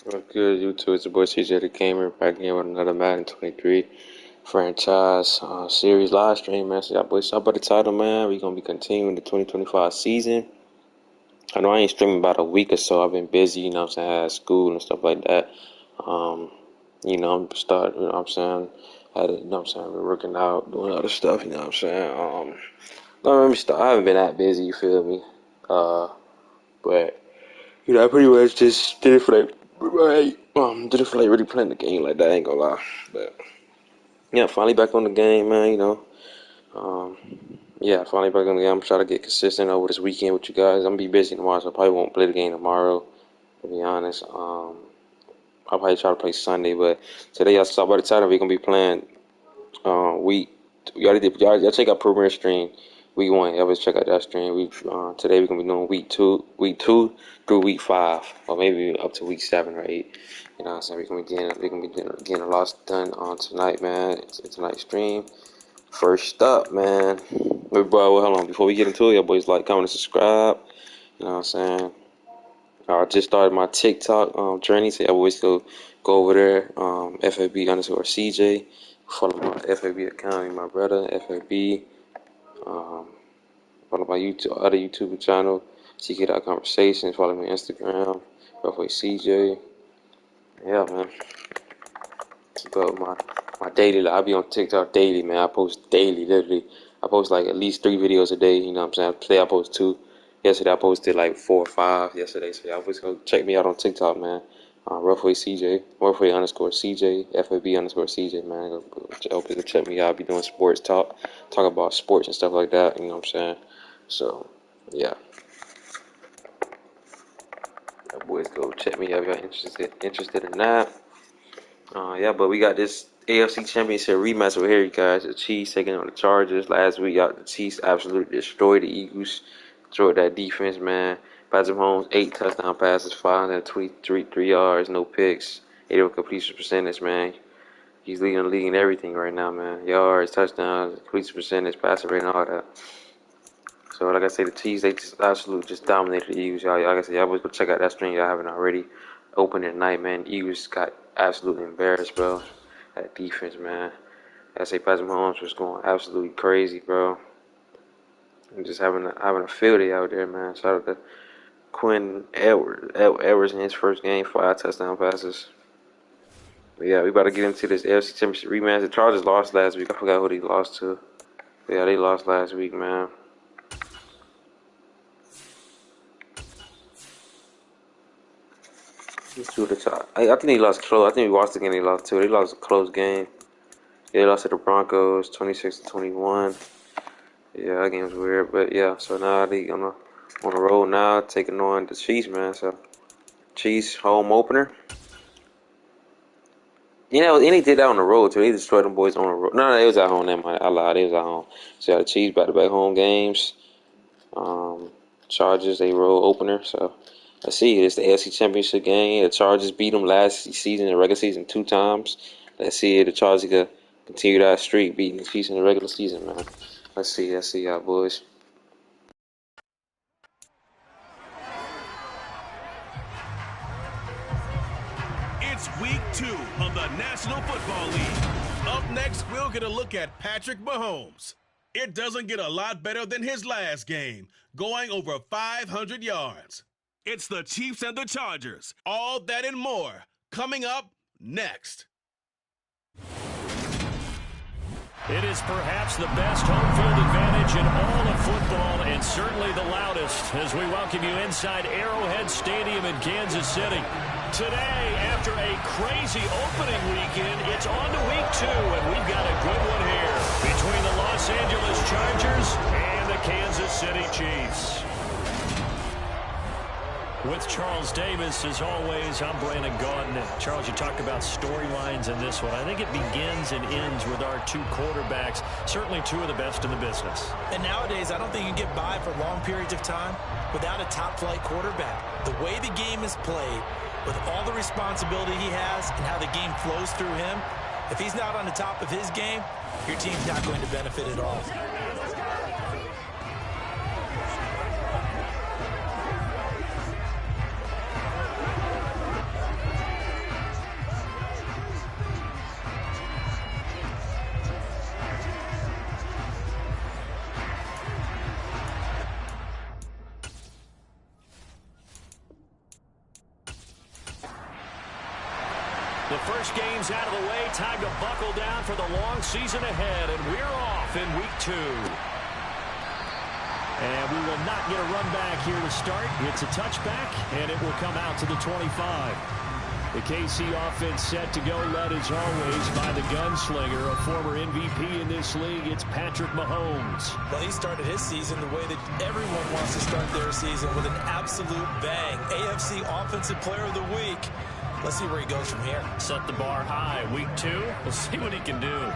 What's good, YouTube? It's your boy CJ the Gamer back again with another Madden 23 franchise series live stream, man. So, y'all boys, saw by the title, man. We're going to be continuing the 2025 season. I know I ain't streaming about a week or so. I've been busy, you know what I'm saying? I had school and stuff like that. I'm starting, you know what I'm saying? You know what I'm saying? I've been working out, doing other stuff, you know what I'm saying? Let me start. I haven't been that busy, you feel me? But I pretty much just did it for like really playing the game like that. I ain't gonna lie, but yeah, finally back on the game, man. Um, yeah, finally back on the game. I'm trying to get consistent over this weekend with you guys. I'm gonna be busy tomorrow, so I probably won't play the game tomorrow. To be honest, I'll probably try to play Sunday, but today I saw by the title we're gonna be playing week. We already did. Y'all check out Premier Stream. Week 1, always check out that stream. Today we're gonna be doing week two through week 5, or maybe up to week 7 or 8. You know what I'm saying? We're gonna be getting a lot done on tonight, man. It's tonight's stream. First up, man. Wait, bro, hold on. Before we get into it, y'all boys like, comment, and subscribe. You know what I'm saying? I just started my TikTok journey, so y'all boys go over there. FAB underscore CJ. Follow my FAB account, my brother FAB. Um, Follow my other YouTube channel, CK Conversations. Follow me on Instagram, roughly CJ. Yeah, man. But my daily life, I be on TikTok daily, man. I post daily, literally. I post like at least 3 videos a day. You know what I'm saying? Today I post 2. Yesterday I posted like 4 or 5. Yesterday, so y'all just go check me out on TikTok, man. Roughly CJ, roughly underscore CJ, FAB underscore CJ, man. Go check me out. I be doing sports talk about sports and stuff like that. You know what I'm saying? So, yeah, boys, go check me out if y'all interested in that. Yeah, but we got this AFC Championship rematch over here, you guys. The Chiefs taking on the Chargers. Last week, the Chiefs absolutely destroyed the Eagles. Destroyed that defense, man. Patrick Mahomes, 8 touchdown passes, 523 yards, no picks, 80 completion percentage, man. He's leading the league in everything right now, man. Yards, touchdowns, completion percentage, passing rate, and all that. So, like I say, the Chiefs, they just absolutely just dominated the Eagles. Y'all, like I said, y'all boys go check out that stream. Y'all haven't already. Open at night, man. The Eagles got absolutely embarrassed, bro. That defense, man. Like I say, Patrick Mahomes was going absolutely crazy, bro. And just having a field day out there, man. Shout out to Quinn Edwards in his first game, 5 touchdown passes. But yeah, we about to get into this AFC Championship rematch. The Chargers lost last week. I forgot who they lost to. But yeah, they lost last week, man. To the top. I think they lost close. I think we watched the game. They lost too. They lost a close game. Yeah, they lost to the Broncos, 26-21. Yeah, that game was weird, but yeah. So now they on the road now, taking on the Chiefs, man. So Chiefs home opener. And they did that on the road too. They destroyed them boys on the road. No, it was at home. I lied. It was at home. So yeah, the Chiefs back-to-back home games. Um, Chargers they road opener. So let's see. It's the AFC Championship game. The Chargers beat them last season in the regular season 2 times. Let's see if the Chargers can continue that streak, beating the Chiefs in the regular season, man. Let's see y'all boys. It's week 2 of the National Football League. Up next, we'll get a look at Patrick Mahomes. It doesn't get a lot better than his last game, going over 500 yards. It's the Chiefs and the Chargers. All that and more coming up next. It is perhaps the best home field advantage in all of football, and certainly the loudest, as we welcome you inside Arrowhead Stadium in Kansas City. Today, after a crazy opening weekend, it's on to week 2, and we've got a good one here between the Los Angeles Chargers and the Kansas City Chiefs. With Charles Davis, as always, I'm Brandon Gaudin. Charles, you talked about storylines in this one. I think it begins and ends with our 2 quarterbacks, certainly 2 of the best in the business. And nowadays, I don't think you get by for long periods of time without a top-flight quarterback. The way the game is played, with all the responsibility he has and how the game flows through him, if he's not on the top of his game, your team's not going to benefit at all. The first game's out of the way. Time to buckle down for the long season ahead, and we're off in week 2. And we will not get a run back here to start. It's a touchback, and it will come out to the 25. The KC offense set to go, led as always by the gunslinger, a former MVP in this league. It's Patrick Mahomes. Well, he started his season the way that everyone wants to start their season, with an absolute bang. AFC Offensive Player of the Week. Let's see where he goes from here. Set the bar high. Week 2, we'll see what he can do.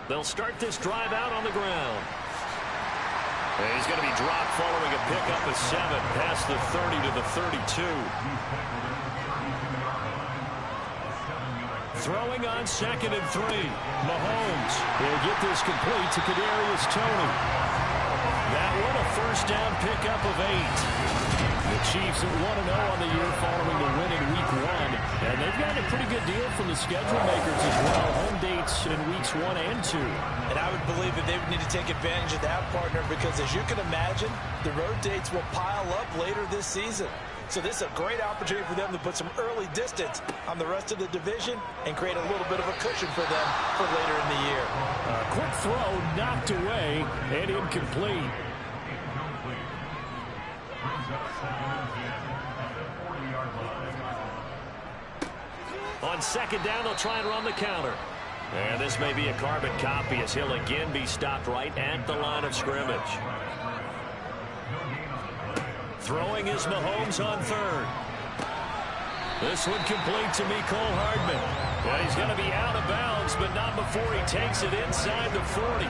They'll start this drive out on the ground. And he's going to be dropped following a pickup of 7 past the 30 to the 32. Throwing on 2nd and 3. Mahomes will get this complete to Kadarius Toney. That one a first down pickup of 8. The Chiefs at 1-0 on the year following the win in week 1. And they've gotten a pretty good deal from the schedule makers as well. Home dates in weeks 1 and 2. And I would believe that they would need to take advantage of that, partner, because as you can imagine, the road dates will pile up later this season. So this is a great opportunity for them to put some early distance on the rest of the division and create a little bit of a cushion for them for later in the year. A quick throw knocked away and incomplete. On 2nd down, they'll try and run the counter. And this may be a carbon copy as he'll again be stopped right at the line of scrimmage. Throwing is Mahomes on 3rd. This one complete to Mecole Hardman. Well, he's going to be out of bounds, but not before he takes it inside the 40.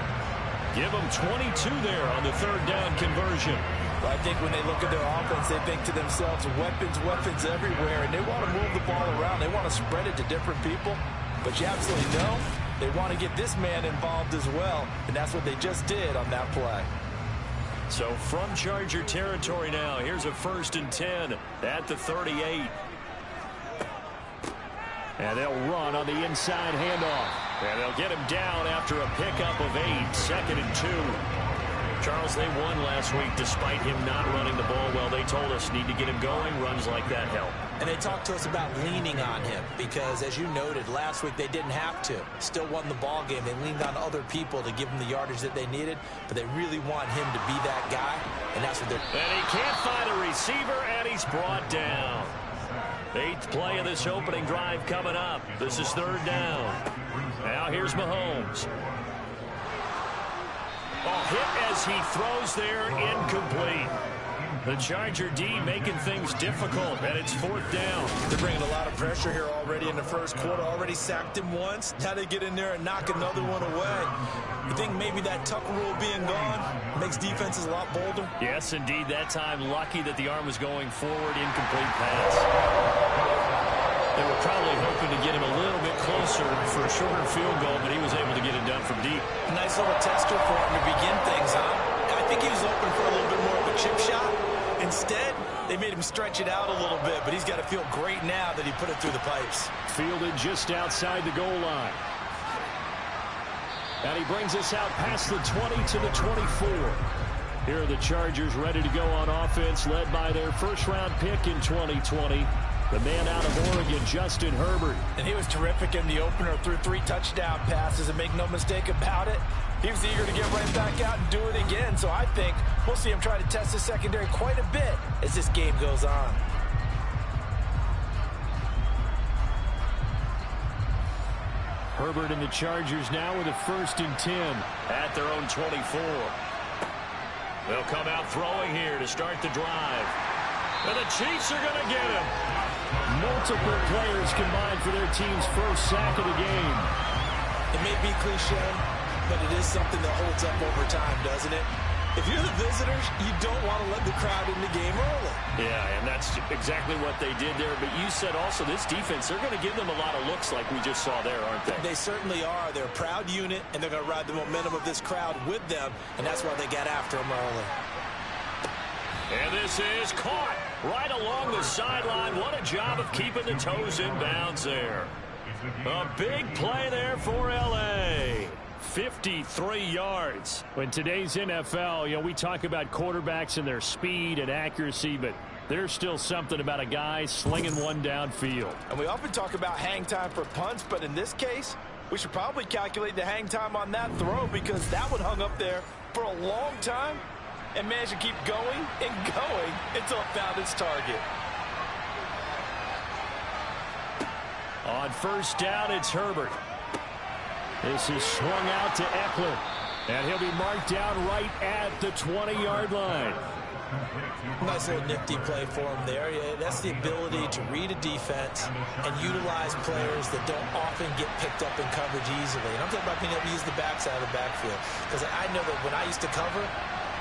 Give him 22 there on the 3rd down conversion. Well, I think when they look at their offense, they think to themselves, weapons everywhere, and they want to move the ball around. They want to spread it to different people, but you absolutely know they want to get this man involved as well, and that's what they just did on that play. So from Charger territory now, here's a 1st and 10 at the 38. And they'll run on the inside handoff. And they'll get him down after a pickup of 8, 2nd and 2. Charles, they won last week despite him not running the ball well. They told us need to get him going. Runs like that help. And they talked to us about leaning on him because, as you noted, last week they didn't have to. Still won the ball game. They leaned on other people to give them the yardage that they needed, but they really want him to be that guy, and that's what they're... And he can't find a receiver, and he's brought down. 8th play of this opening drive coming up. This is 3rd down. Now here's Mahomes. Hit as he throws there, incomplete. The Charger D making things difficult, and it's 4th down. They're bringing a lot of pressure here already in the first quarter. Already sacked him once. Now they get in there and knock another one away. You think maybe that Tucker rule being gone makes defenses a lot bolder? Yes, indeed. That time, lucky that the arm was going forward. Incomplete pass. They were probably hoping to get him a little bit closer for a shorter field goal, but he was able to get it done from deep. Nice little tester for him to begin things on. I think he was open for a little bit more of a chip shot. Instead, they made him stretch it out a little bit, but he's got to feel great now that he put it through the pipes. Fielded just outside the goal line. And he brings us out past the 20 to the 24. Here are the Chargers ready to go on offense, led by their first-round pick in 2020. The man out of Oregon, Justin Herbert. And he was terrific in the opener, threw 3 touchdown passes, and make no mistake about it, he was eager to get right back out and do it again. So I think we'll see him try to test the secondary quite a bit as this game goes on. Herbert and the Chargers now with a 1st and 10 at their own 24. They'll come out throwing here to start the drive. And the Chiefs are going to get him. Multiple players combined for their team's first sack of the game. It may be cliche, but it is something that holds up over time, doesn't it? If you're the visitors, you don't want to let the crowd in the game early. Yeah, and that's exactly what they did there. But you said also this defense, they're going to give them a lot of looks like we just saw there, aren't they? They certainly are. They're a proud unit, and they're going to ride the momentum of this crowd with them, and that's why they got after them early. And this is caught right along the sideline. What a job of keeping the toes in bounds there. A big play there for L.A. 53 yards. In today's NFL, we talk about quarterbacks and their speed and accuracy, but there's still something about a guy slinging one downfield. And we often talk about hang time for punts, but in this case, we should probably calculate the hang time on that throw because that one hung up there for a long time and managed to keep going and going until it found its target. On first down, it's Herbert. This is swung out to Eckler, and he'll be marked down right at the 20-yard line. Nice little nifty play for him there. Yeah, that's the ability to read a defense and utilize players that don't often get picked up in coverage easily. And I'm talking about being able to use the backside of the backfield. Because I know that when I used to cover,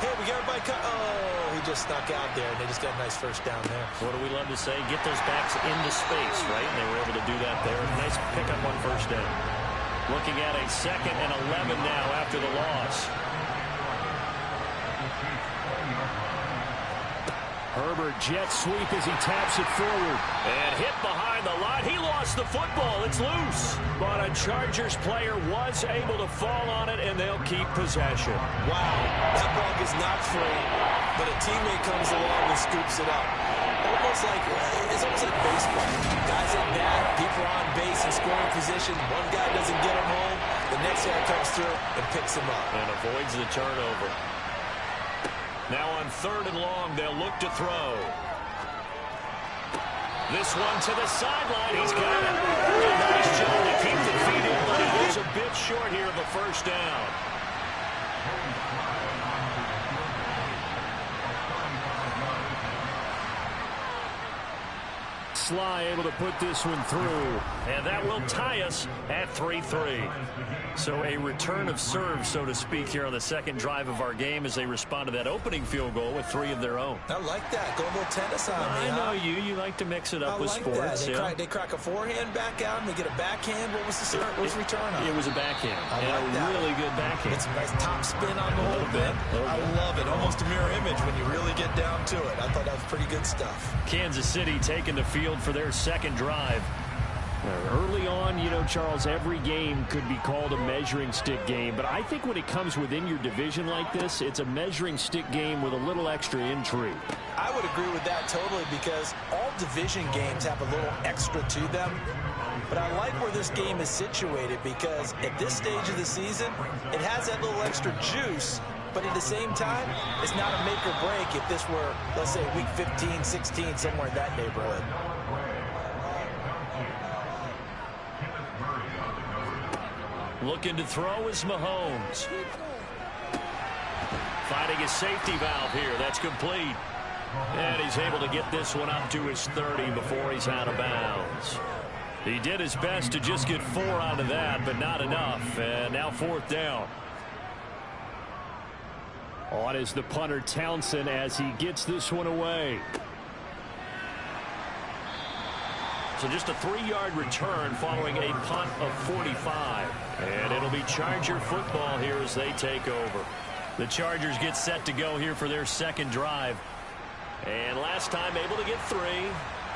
hey, we got everybody cut. Oh, he just snuck out there, and they just got a nice first down there. What do we love to say? Get those backs into space, right? And they were able to do that there. Nice pickup on first down. Looking at a 2nd and 11 now after the loss. Herbert jet sweep as he taps it forward. And hit behind the line. He lost the football. It's loose. But a Chargers player was able to fall on it, and they'll keep possession. Wow, that ball is not free, but a teammate comes along and scoops it up. It's almost like baseball. Guys at bat, people are on base in scoring position. One guy doesn't get him home. The next guy comes through and picks him up. And avoids the turnover. Now on 3rd and long, they'll look to throw. This one to the sideline. He's got it. A nice job to keep the feet in, but he is a bit short here of a first down. Sly able to put this one through, and that will tie us at 3-3. So a return of serve, so to speak, here on the second drive of our game as they respond to that opening field goal with 3 of their own. I like that. Go a little tennis on me. I know you like to mix it up with sports. They crack a forehand back out and they get a backhand. What was the return on? It was a backhand. I like that. Really good backhand. It's a nice top spin on the whole thing. I love it. Almost a mirror image when you really get down to it. I thought that was pretty good stuff. Kansas City taking the field for their second drive. Early on, Charles, every game could be called a measuring stick game, but I think when it comes within your division like this, it's a measuring stick game with a little extra intrigue. I would agree with that totally because all division games have a little extra to them, but I like where this game is situated because at this stage of the season, it has that little extra juice, but at the same time, it's not a make or break if this were, let's say, week 15, 16, somewhere in that neighborhood. Looking to throw is Mahomes. Finding his safety valve here. That's complete. And he's able to get this one up to his 30 before he's out of bounds. He did his best to just get 4 out of that, but not enough. And now 4th down. On is the punter Townsend as he gets this one away. So just a 3-yard return following a punt of 45. And it'll be Charger football here as they take over. The Chargers get set to go here for their second drive. And last time able to get 3.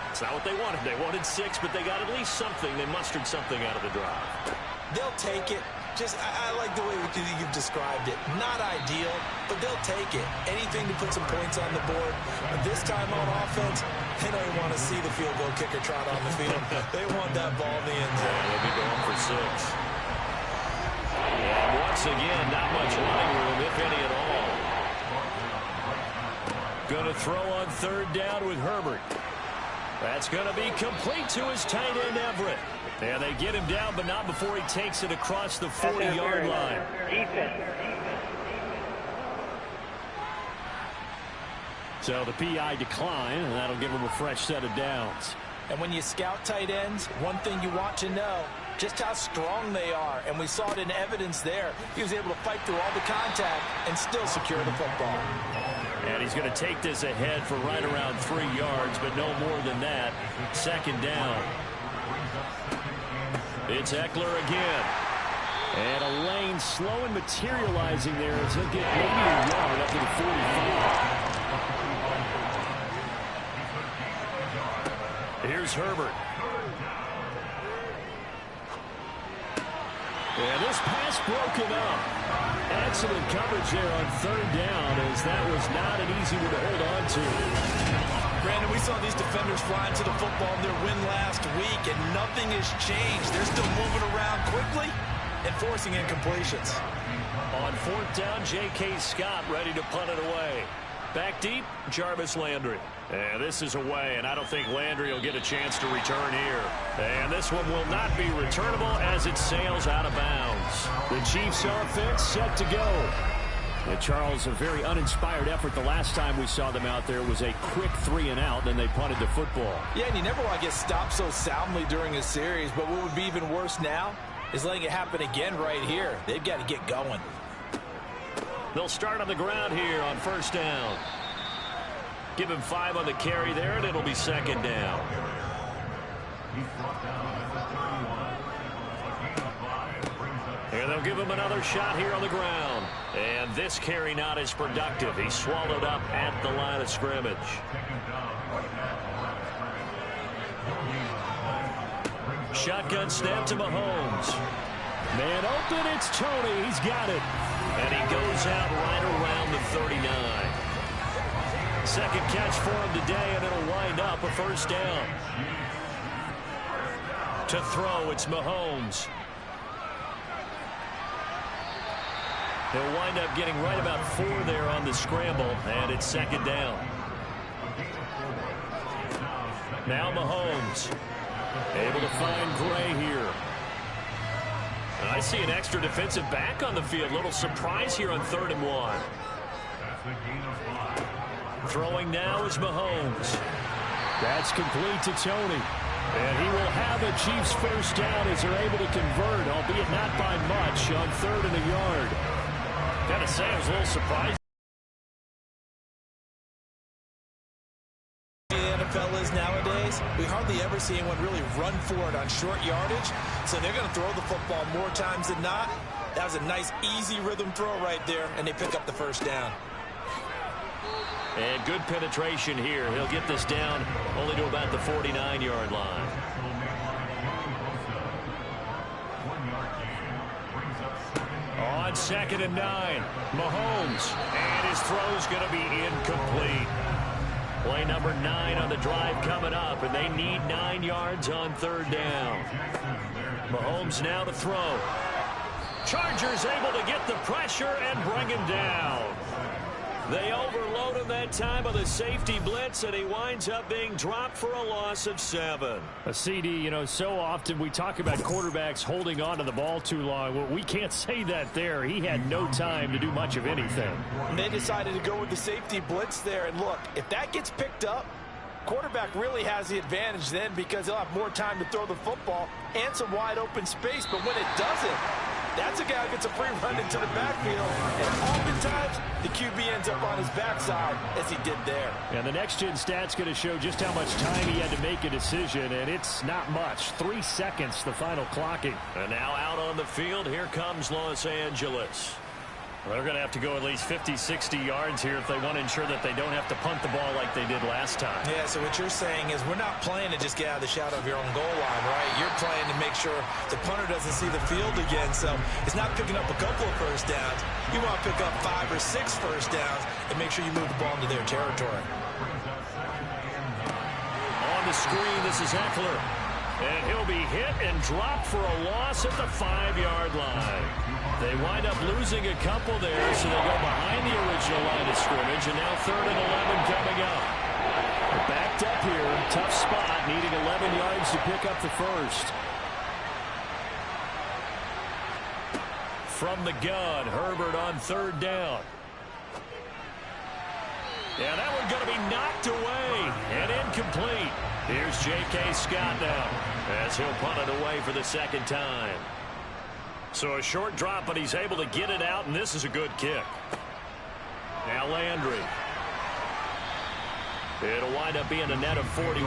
It's not what they wanted. They wanted 6, but they got at least something. They mustered something out of the drive. They'll take it. I like the way you've described it. Not ideal, but they'll take it. Anything to put some points on the board. But this time on offense, they don't even want to see the field goal kicker trot on the field. They want that ball in the end zone. They'll be going for 6. And once again, not much running room, if any at all. Going to throw on 3rd down with Herbert. That's going to be complete to his tight end, Everett. And they get him down, but not before he takes it across the 40-yard line. So the PI decline, and that'll give him a fresh set of downs. And when you scout tight ends, one thing you want to know, just how strong they are. And we saw it in evidence there. He was able to fight through all the contact and still secure the football. And he's going to take this ahead for right around 3 yards, but no more than that. 2nd down. It's Eckler again. And a lane slow and materializing there as he'll get maybe a yard up to the 45. Here's Herbert. And this pass broken up. Excellent coverage there on third down, as that was not an easy one to hold on to. Brandon, we saw these defenders flying to the football in their win last week, and nothing has changed. They're still moving around quickly and forcing incompletions. On fourth down, J.K. Scott ready to punt it away. Back deep, Jarvis Landry. And this is away, and I don't think Landry will get a chance to return here. And this one will not be returnable as it sails out of bounds. The Chiefs offense set to go. And Charles, a very uninspired effort the last time we saw them out there was a quick 3-and-out, then they punted the football. Yeah, and you never want to get stopped so soundly during a series, but what would be even worse now is letting it happen again right here. They've got to get going. They'll start on the ground here on first down. Give him 5 on the carry there, and it'll be second down. And they'll give him another shot here on the ground. And this carry not as productive. He's swallowed up at the line of scrimmage. Shotgun snap to Mahomes. Man open, it's Tony. He's got it. And he goes out right around the 39. Second catch for him today, and it'll wind up a first down. To throw, it's Mahomes. He'll wind up getting right about 4 there on the scramble, and it's second down. Now Mahomes able to find Gray here. And I see an extra defensive back on the field. Little surprise here on 3rd and 1. Throwing now is Mahomes. That's complete to Tony. And he will have a Chiefs first down as they're able to convert, albeit not by much, on 3rd and a yard. Gotta say, I was a little surprised. The NFL is nowadays, we hardly ever see anyone really run for it on short yardage, so they're going to throw the football more times than not. That was a nice, easy rhythm throw right there, and they pick up the first down. And good penetration here. He'll get this down only to about the 49-yard line. On 2nd and 9, Mahomes, and his throw's going to be incomplete. Play number 9 on the drive coming up, and they need 9 yards on 3rd down. Mahomes now to throw. Chargers able to get the pressure and bring him down. They overload him that time on the safety blitz, and he winds up being dropped for a loss of 7. A CD, you know, so often we talk about quarterbacks holding on to the ball too long. Well, we can't say that there. He had no time to do much of anything. And they decided to go with the safety blitz there. And look, if that gets picked up, quarterback really has the advantage then because he'll have more time to throw the football and some wide open space. But when it doesn't, that's a guy who gets a free run into the backfield. And oftentimes, the QB ends up on his backside as he did there. And the next-gen stat's going to show just how much time he had to make a decision, and it's not much. 3 seconds, the final clocking. And now out on the field, here comes Los Angeles. They're going to have to go at least 50, 60 yards here if they want to ensure that they don't have to punt the ball like they did last time. Yeah, so what you're saying is we're not playing to just get out of the shadow of your own goal line, right? You're playing to make sure the punter doesn't see the field again. So it's not picking up a couple of first downs. You want to pick up 5 or 6 first downs and make sure you move the ball into their territory. On the screen, this is Eckler. And he'll be hit and dropped for a loss at the 5-yard line. They wind up losing a couple there, so they go behind the original line of scrimmage, and now 3rd and 11 coming up. They're backed up here, tough spot, needing 11 yards to pick up the first. From the gun, Herbert on 3rd down. Yeah, that one's going to be knocked away and incomplete. Here's J.K. Scott now as he'll punt it away for the second time. So a short drop, but he's able to get it out, and this is a good kick. Now Landry. It'll wind up being a net of 41.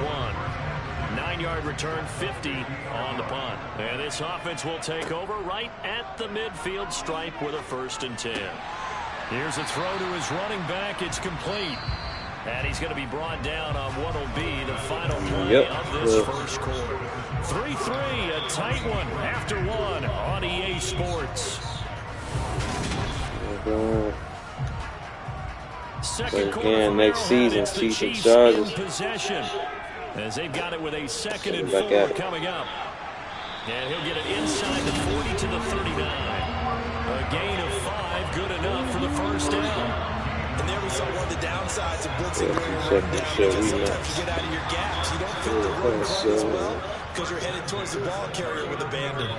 9-yard return, 50 on the punt. And this offense will take over right at the midfield stripe with a 1st and 10. Here's a throw to his running back. It's complete. And he's going to be brought down on what will be the final play of this first quarter. 3-3, a tight one after one on EA EA Sports. Second quarter again, next season, Chiefs in Chargers. possession as they've got it with a 2nd and 4 coming up. And he'll get it inside the 40 to the 39. A gain of 5, good enough for the first down. And there we saw one of the downsides of blitzing during a run down, because sometimes you get out of your gaps. You don't fit the run quite as well because you're headed towards the ball carrier with abandon.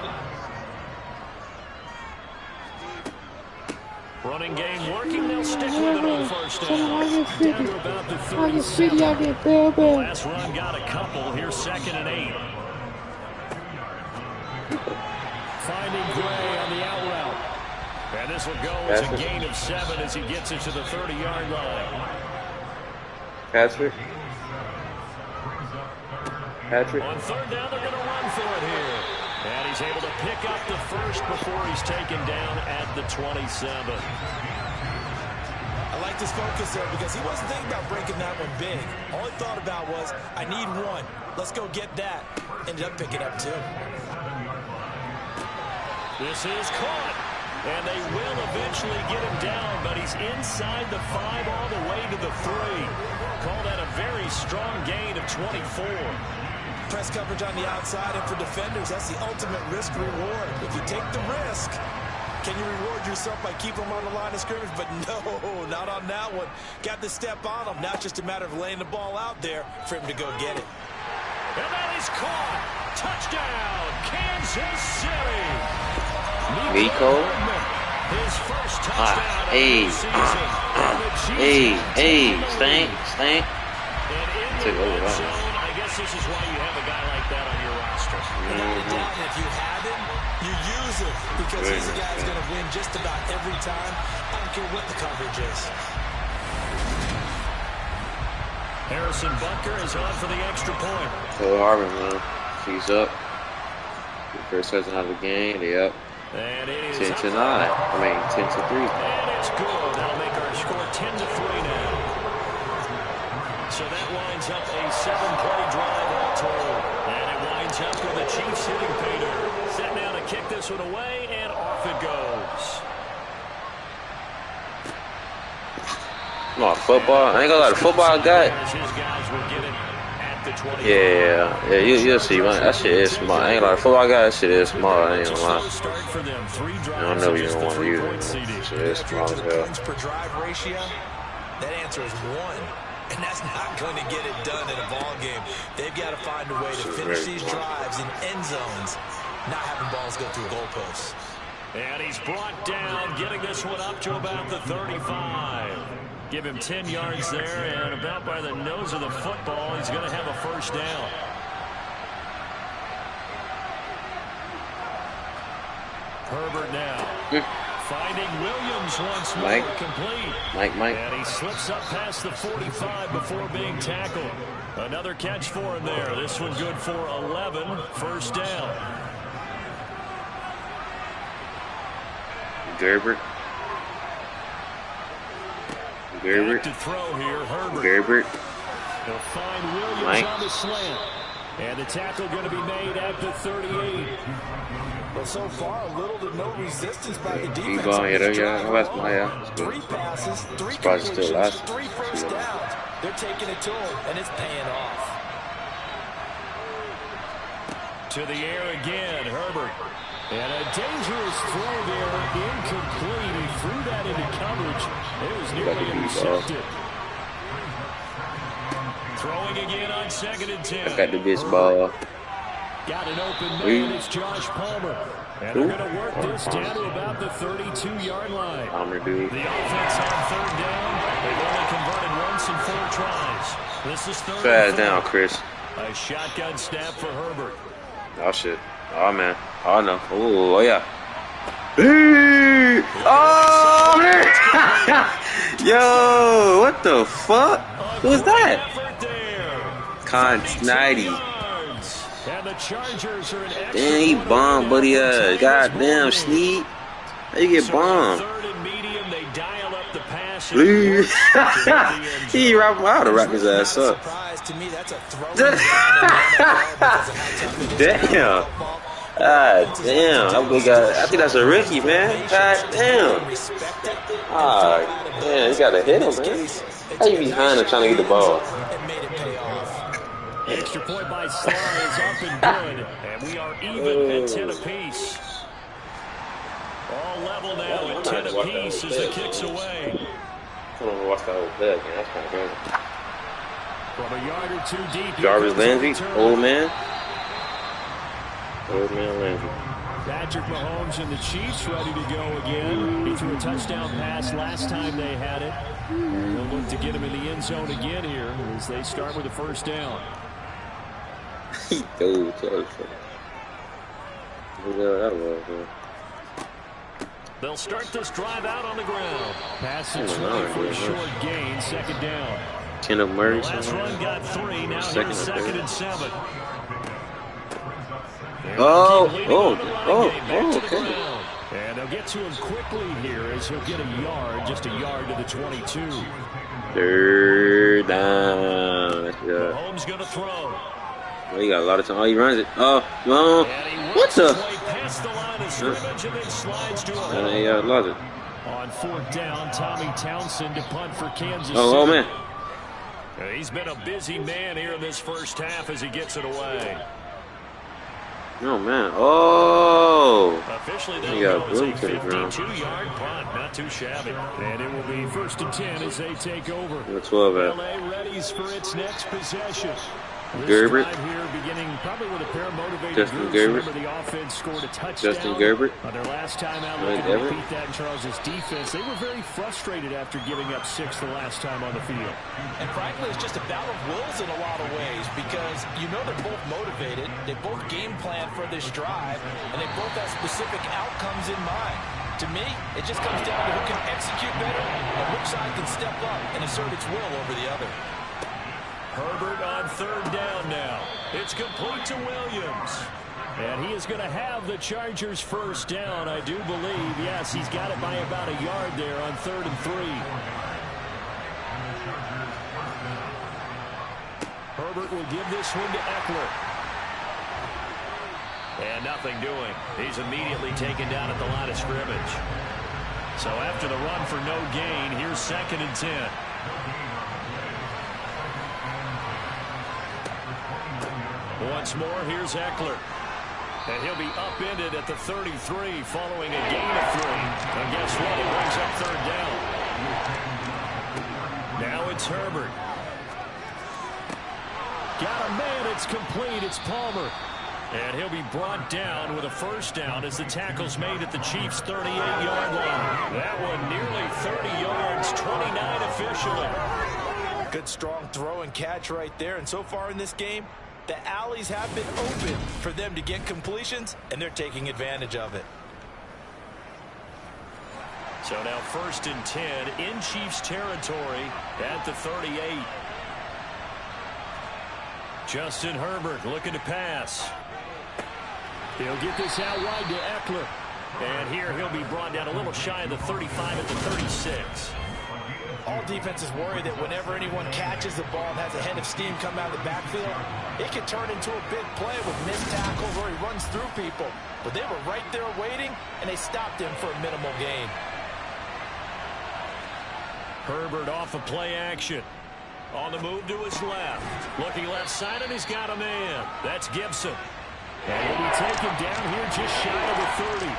Running game working. They'll stick with it on first down. Down to about the 37. The last run got a couple. Here's 2nd and 8. Finding Gray on the out route. And this will go as a gain of 7 as he gets it to the 30-yard line. Patrick. On 3rd down, they're going to run for it here. And he's able to pick up the first before he's taken down at the 27. I like this focus there because he wasn't thinking about breaking that one big. All he thought about was, I need 1. Let's go get that. Ended up picking up 2. This is caught. And they will eventually get him down, but he's inside the 5 all the way to the 3. Call that a very strong gain of 24. Press coverage on the outside, and for defenders, that's the ultimate risk-reward. If you take the risk, can you reward yourself by keeping them on the line of scrimmage? But no, not on that one. Got the step on him. Now it's just a matter of laying the ball out there for him to go get it. And that is caught. Touchdown, Kansas City. Nico. His first touchdown of the season. Stank. And in the red zone, I guess this is why you have a guy like that on your roster. Without a doubt, and if you have him, you use him because he's a guy who's going to win just about every time. I don't care what the coverage is. Harrison Butker is on for the extra point. Cole Harvin, man. He's up. First touchdown of the game. They up. And it is 10 to 9. I mean, 10 to 3. And it's good. That'll make our score 10 to 3 now. So that winds up a 7-play drive all told. And it winds up with the Chiefs hitting pay dirt. Set now to kick this one away, and off it goes. No, football. I ain't gonna lie, the football guy. His guys will get it at the 20. Yeah, you'll see, man. That shit is smart. I ain't gonna lie, the football guy, that shit is smart. I ain't gonna lie. I don't know you don't want to use it. Shit is smart as hell. Points per drive ratio, that answer is 1. And that's not going to get it done in a ball game. They've got to find a way to finish these drives in end zones, not having balls go through goalposts. And he's brought down, getting this one up to about the 35. Give him 10 yards there, and about by the nose of the football, he's going to have a first down. Herbert now. Finding Williams once more, complete. Mike. And he slips up past the 45 before being tackled. Another catch for him there. This one good for 11. First down. Gerbert. Back to throw here, Herbert. Gerbert. He'll find Williams on the slant. And the tackle going to be made at the 38. Well, so far, little to no resistance by the defense. Keep going, yeah. 3 passes, 3 completions, completions, 3 first downs. They're taking it to him, and it's paying off. To the air again, Herbert. And a dangerous throw there, incomplete. He threw that into coverage. It was nearly intercepted. Throwing again on 2nd and 10. I got the bitch ball. Got an open man, it's Josh Palmer. And they're going to work this down to about the 32-yard line. Palmer, dude. The offense on 3rd down. They've only converted once in 4 tries. This is 3rd Fast down, Chris. A shotgun snap for Herbert. Oh, shit. Oh, man. Oh, no. Oh, yeah. Oh, man. Yo, what the fuck? Who was that? Con-Snidey. And the Chargers are an Damn, he bombed, buddy. Goddamn, Sneed. How you get bombed? 3rd and medium, they dial up the pass. He wrapped him out to wrap his ass up. To me, that's a throw. Damn. God damn. I think that's a Ricky, man. God damn. Ah, damn. You gotta hit him, man. How you behind him trying to get the ball? Extra point by Sly is up and good. And we are even at 10 apiece. All level now at 10 apiece as the kick's away. I don't know watch that whole play again. That's kind of crazy. From a yard or two deep. Jarvis Landry, old man. Old man Landry. Patrick Mahomes and the Chiefs ready to go again. He threw a touchdown pass last time they had it. And they'll look to get him in the end zone again here as they start with a first down. He goes, that was, man. They'll start this drive out on the ground. Passing for a short gain, second down. Kenneth Murray. Last run got 3, now second and 7. Okay. And they'll get to him quickly here as he'll get a yard, just a yard to the 22. Third down. That's good. Mahomes going to throw. Oh, he got a lot of time. Oh, he runs it. Oh, no. What the? Past the line of scrimmage and then slides to a hole. And he lost it. On fourth down, Tommy Townsend to punt for Kansas City. Oh, man. He's been a busy man here in this first half as he gets it away. Oh, man. Oh. Officially, he got a blue to the ground. 52-yard punt. Not too shabby. And it will be 1st and 10 as they take over. Where 12 at? LA readies for its next possession. Gerbert. Here beginning probably with a pair of motivated Justin Gerbert. The offense scored a touchdown. Justin Gerbert. Their last time out, looking to repeat that in Charles' defense. They were very frustrated after giving up 6 the last time on the field. And frankly, it's just a battle of wills in a lot of ways because you know they're both motivated. They both game plan for this drive, and they both have specific outcomes in mind. To me, it just comes down to who can execute better and which side can step up and assert its will over the other. Herbert on third down now. It's complete to Williams. And he is going to have the Chargers first down, I do believe. Yes, he's got it by about a yard there on 3rd and 3. Herbert will give this one to Eckler. And nothing doing. He's immediately taken down at the line of scrimmage. So after the run for no gain, here's 2nd and 10. Once more, here's Eckler. And he'll be upended at the 33 following a gain of 3. And guess what? He brings up 3rd down. Now it's Herbert. Got a man. It's complete. It's Palmer. And he'll be brought down with a first down as the tackle's made at the Chiefs' 38-yard line. That one nearly 30 yards, 29 officially. Good strong throw and catch right there. And so far in this game, the alleys have been open for them to get completions, and they're taking advantage of it. So now 1st and 10 in Chiefs territory at the 38. Justin Herbert looking to pass. He'll get this out wide to Eckler. And here he'll be brought down a little shy of the 35 at the 36. All defenses worry that whenever anyone catches the ball and has a head of steam come out of the backfield, it can turn into a big play with missed tackles or he runs through people. But they were right there waiting, and they stopped him for a minimal gain. Herbert off of play action. On the move to his left. Looking left side, and he's got a man. That's Gibson. And he'll be taken down here just shy of the 30.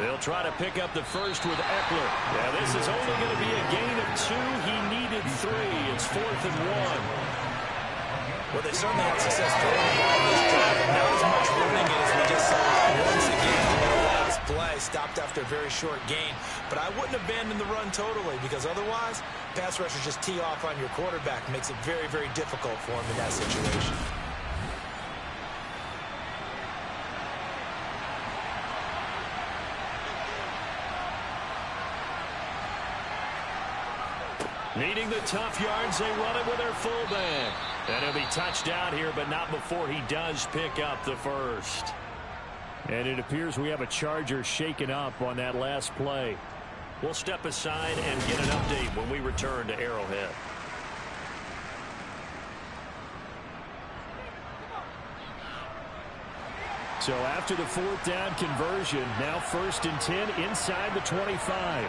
They'll try to pick up the first with Eckler. Now this is only going to be a gain of 2. He needed 3. It's 4th and 1. Well, they certainly had success throwing the ball this drive, and not as much running it as we just saw once again. The last play stopped after a very short gain. But I wouldn't abandon the run totally because otherwise, pass rushers just tee off on your quarterback. Makes it very, very difficult for him in that situation. Needing the tough yards, they run it with their fullback. And he'll be touched down here, but not before he does pick up the first. And it appears we have a Charger shaken up on that last play. We'll step aside and get an update when we return to Arrowhead. So after the 4th down conversion, now 1st and 10 inside the 25.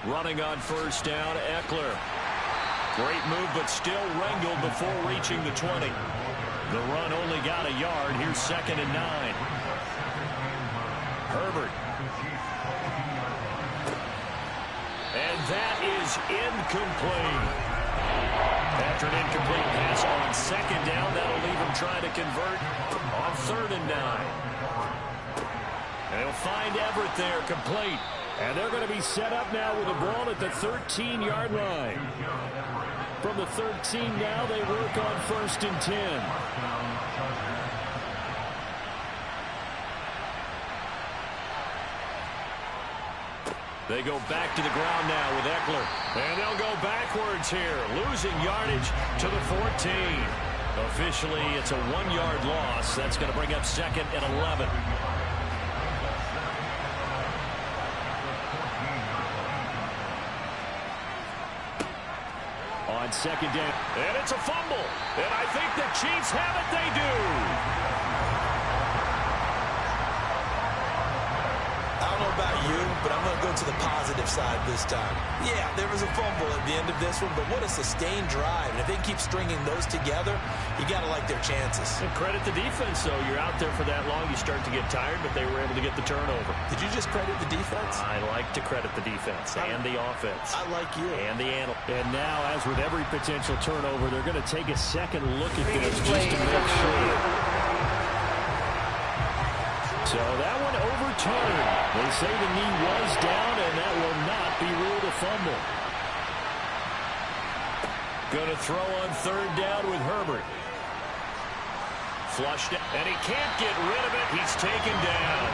Running on 1st down, Eckler. Great move, but still wrangled before reaching the 20. The run only got a yard. Here's 2nd and 9. Herbert. And that is incomplete. After an incomplete pass on 2nd down, that'll leave him trying to convert on 3rd and 9. And he'll find Everett there, complete. And they're going to be set up now with the ball at the 13-yard line. From the 13 now, they work on 1st and 10. They go back to the ground now with Eckler. And they'll go backwards here, losing yardage to the 14. Officially, it's a 1-yard loss. That's going to bring up 2nd and 11. On 2nd down. And it's a fumble. And I think the Chiefs have it. They do. I don't know about you, but I'm going to go to the positive side this time. Yeah, there was a fumble at the end of this one, but what a sustained drive. And if they keep stringing those together, you got to like their chances. And credit the defense, though. You're out there for that long, you start to get tired, but they were able to get the turnover. Did you just credit the defense? I like to credit the defense and the offense. I like you. And the analyst. And now, as with every potential turnover, they're going to take a second look at this just to make sure. So that one overturned. They say the knee was down, and that will not be ruled a fumble. Going to throw on 3rd down with Herbert. Flushed it, and he can't get rid of it. He's taken down.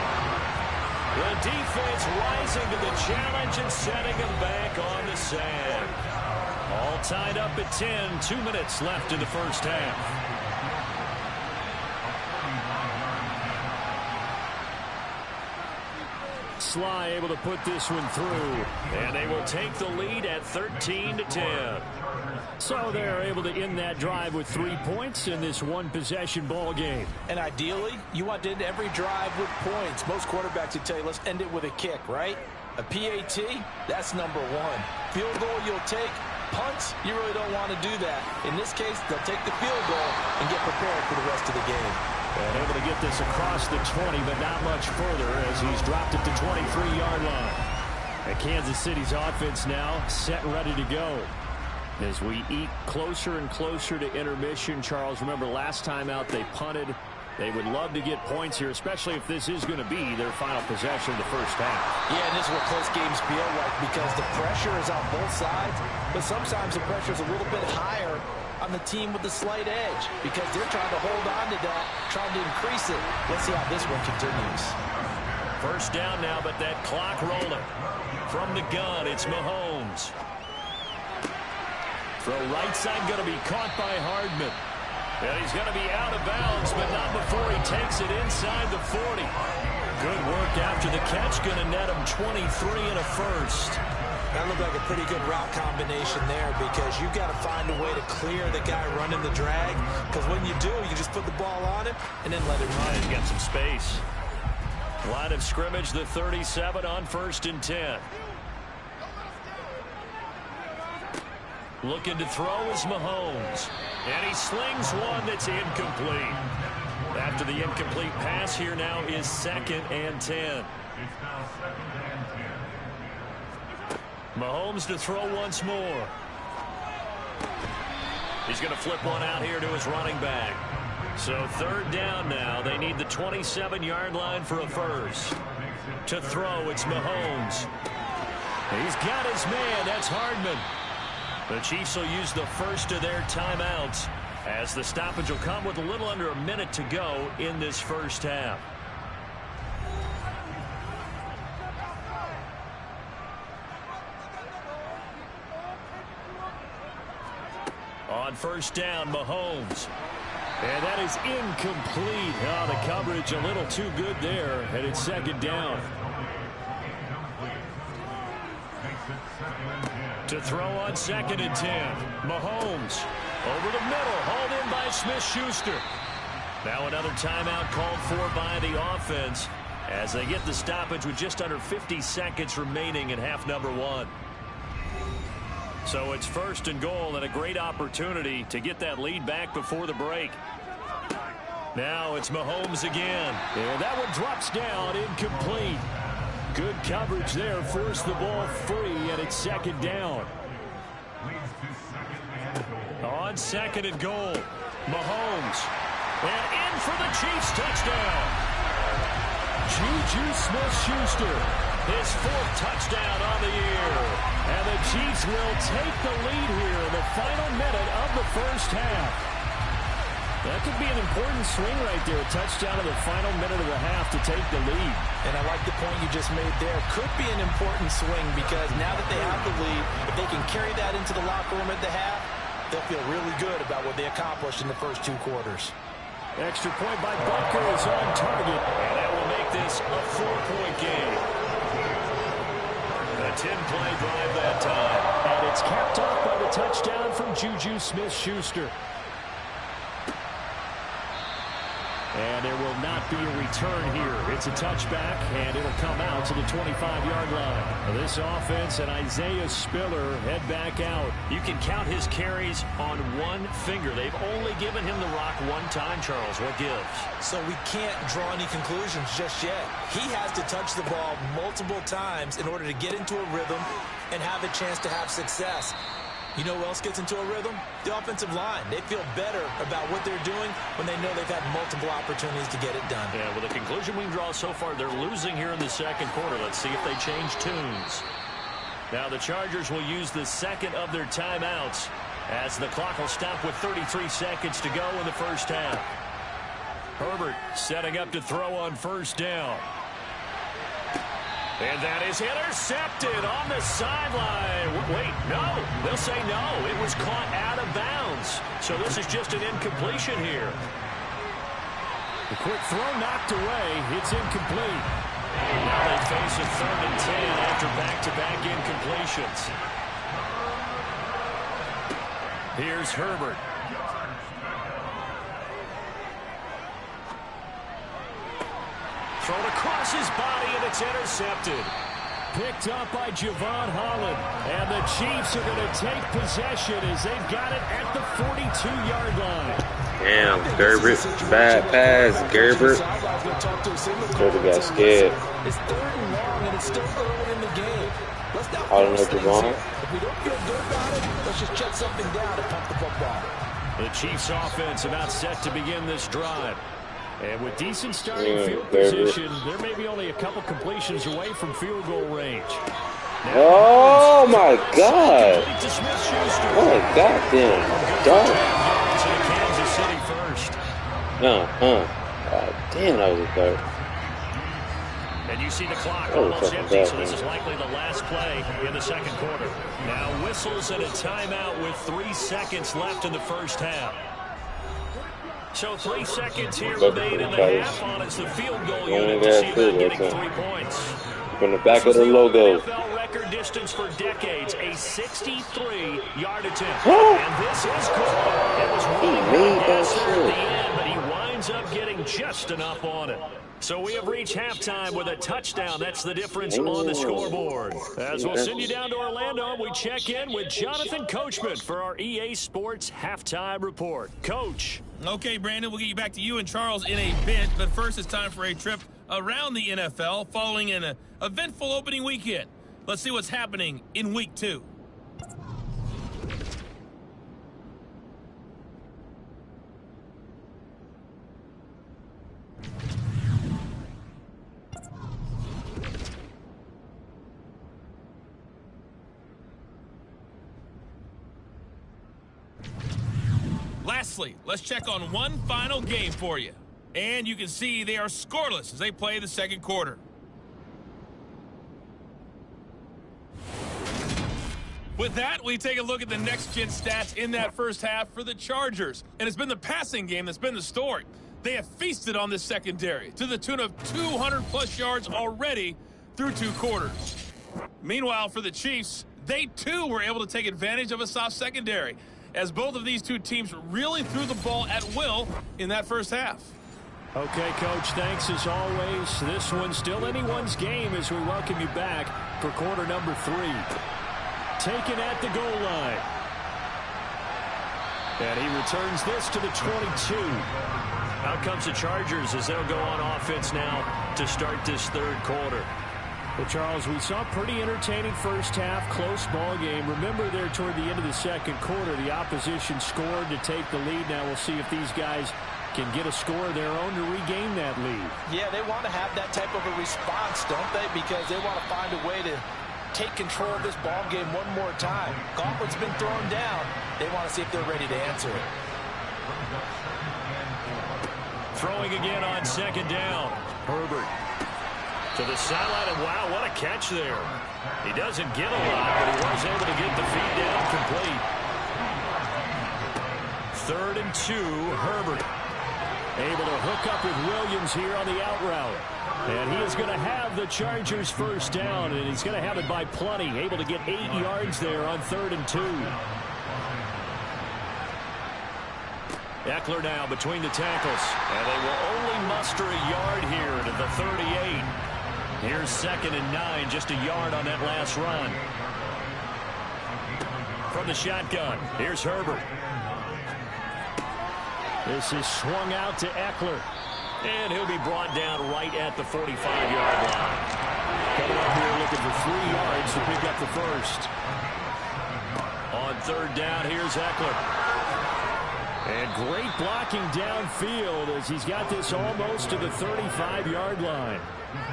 The defense rising to the challenge and setting him back on the sand. All tied up at 10. 2 minutes left in the 1st half. Sly able to put this one through, and they will take the lead at 13-10. So they're able to end that drive with 3 points in this one-possession ball game. And ideally, you want to end every drive with points. Most quarterbacks would tell you, let's end it with a kick, right? A PAT, that's number 1. Field goal you'll take. Punts, you really don't want to do that. In this case, they'll take the field goal and get prepared for the rest of the game. And able to get this across the 20, but not much further as he's dropped it to 23-yard line. And Kansas City's offense now set and ready to go. As we eat closer and closer to intermission, Charles, remember last time out they punted. They would love to get points here, especially if this is going to be their final possession of the 1st half. Yeah, and this is what close games feel like because the pressure is on both sides, but sometimes the pressure is a little bit higher on the team with the slight edge because they're trying to hold on to that, trying to increase it. Let's see how this one continues. 1st down now, but that clock rolling. From the gun, it's Mahomes. Throw right side going to be caught by Hardman. And he's going to be out of bounds, but not before he takes it inside the 40. Good work after the catch, going to net him 23 and a 1st. That looked like a pretty good route combination there because you've got to find a way to clear the guy running the drag because when you do, you just put the ball on him and then let it run. And get some space. Line of scrimmage, the 37 on 1st and 10. Looking to throw is Mahomes. And he slings one that's incomplete. After the incomplete pass, here now is 2nd and 10. Mahomes to throw once more. He's going to flip one out here to his running back. So 3rd down now. They need the 27-yard line for a 1st. To throw, it's Mahomes. He's got his man. That's Hardman. The Chiefs will use the first of their timeouts as the stoppage will come with a little under a minute to go in this 1st half. On 1st down, Mahomes. And that is incomplete. Oh, the coverage a little too good there, and it's 2nd down. To throw on 2nd and 10. Mahomes over the middle, hauled in by Smith-Schuster. Now another timeout called for by the offense as they get the stoppage with just under 50 seconds remaining in half number 1. So it's 1st and goal and a great opportunity to get that lead back before the break. Now it's Mahomes again. And that one drops down, incomplete. Good coverage there, forced the ball free, and it's 2nd down. On 2nd and goal, Mahomes. And in for the Chiefs touchdown. Juju Smith-Schuster, his 4th touchdown on the year. And the Chiefs will take the lead here in the final minute of the first half. That could be an important swing right there, a touchdown in the final minute of the half to take the lead. And I like the point you just made there. Could be an important swing because now that they have the lead, if they can carry that into the locker room at the half, they'll feel really good about what they accomplished in the first 2 quarters. Extra point by Butker is on target, and that will make this a 4-point game. A 10-play drive that time. And it's capped off by the touchdown from Juju Smith-Schuster. And there will not be a return here. It's a touchback, and it'll come out to the 25-yard line. This offense and Isaiah Spiller head back out. You can count his carries on one finger. They've only given him the rock one time, Charles. What gives? So we can't draw any conclusions just yet. He has to touch the ball multiple times in order to get into a rhythm and have a chance to have success. You know who else gets into a rhythm? The offensive line. They feel better about what they're doing when they know they've had multiple opportunities to get it done. Yeah, well, the conclusion we can draw so far, they're losing here in the 2nd quarter. Let's see if they change tunes. Now the Chargers will use the 2nd of their timeouts as the clock will stop with 33 seconds to go in the first half. Herbert setting up to throw on 1st down. And that is intercepted on the sideline. Wait, no. They'll say no. It was caught out of bounds. So this is just an incompletion here. The quick throw knocked away. It's incomplete. Now they face a 3rd and 10 after back-to-back incompletions. Here's Herbert. Thrown across his body, and it's intercepted. Picked up by Javon Holland. And the Chiefs are going to take possession as they've got it at the 42-yard line. Damn, Gerbert. Bad pass, Gerbert. Gerbert got scared. It's 3rd and long, and it's still early in the game. Let's not I don't know, force things Javon. here. If we don't feel good about it, let's just check something down and pump the football. The Chiefs offense about set to begin this drive. And with decent starting field Gerbert. position, there may be only a couple completions away from field goal range. Oh, my God. Complete to Smith-Schuster. What a goddamn dog. To Kansas City first. God damn, that was a third. And you see the clock Oh, almost fucking empty, bad, so this man. is likely the last play in the 2nd quarter. Now whistles and a timeout with 3 seconds left in the first half. So 3 seconds here remain in the half on it's the field goal unit to see about getting 3 points. From the back of the logo. NFL record distance for decades, a 63-yard attempt. And this is good. It was really made that at the shit. end, but he winds up getting just enough on it. So we have reached halftime with a touchdown. That's the difference on the scoreboard. As we'll send you down to Orlando, we check in with Jonathan Coachman for our EA Sports Halftime Report. Coach. Okay, Brandon, we'll get you back to you and Charles in a bit. But first, it's time for a trip around the NFL following an eventful opening weekend. Let's see what's happening in Week 2. Lastly, let's check on one final game for you. And you can see they are scoreless as they play the 2nd quarter. With that, we take a look at the next-gen stats in that first half for the Chargers. And it's been the passing game that's been the story. They have feasted on this secondary to the tune of 200-plus yards already through 2 quarters. Meanwhile, for the Chiefs, they too were able to take advantage of a soft secondary. as both of these two teams really threw the ball at will in that first half. Okay, Coach, thanks as always. This one's still anyone's game as we welcome you back for quarter number 3. Taken at the goal line. And he returns this to the 22. Out comes the Chargers as they'll go on offense now to start this third quarter. Well, Charles, we saw a pretty entertaining first half, close ball game. Remember there toward the end of the second quarter, the opposition scored to take the lead. Now we'll see if these guys can get a score of their own to regain that lead. Yeah, they want to have that type of a response, don't they? Because they want to find a way to take control of this ball game one more time. Gauntlet's been thrown down. They want to see if they're ready to answer it. Throwing again on second down. Herbert to the sideline, and wow, what a catch there. He doesn't get a lot, but he was able to get the feed down complete. 3rd and 2, Herbert. Able to hook up with Williams here on the out route. And he is going to have the Chargers first down, and he's going to have it by plenty. Able to get 8 yards there on 3rd and 2. Eckler now between the tackles. And they will only muster a yard here to the 38. Here's 2nd and 9, just a yard on that last run. From the shotgun, here's Herbert. This is swung out to Eckler. And he'll be brought down right at the 45-yard line. Coming up here looking for 3 yards to pick up the first. On 3rd down, here's Eckler. And great blocking downfield as he's got this almost to the 35-yard line.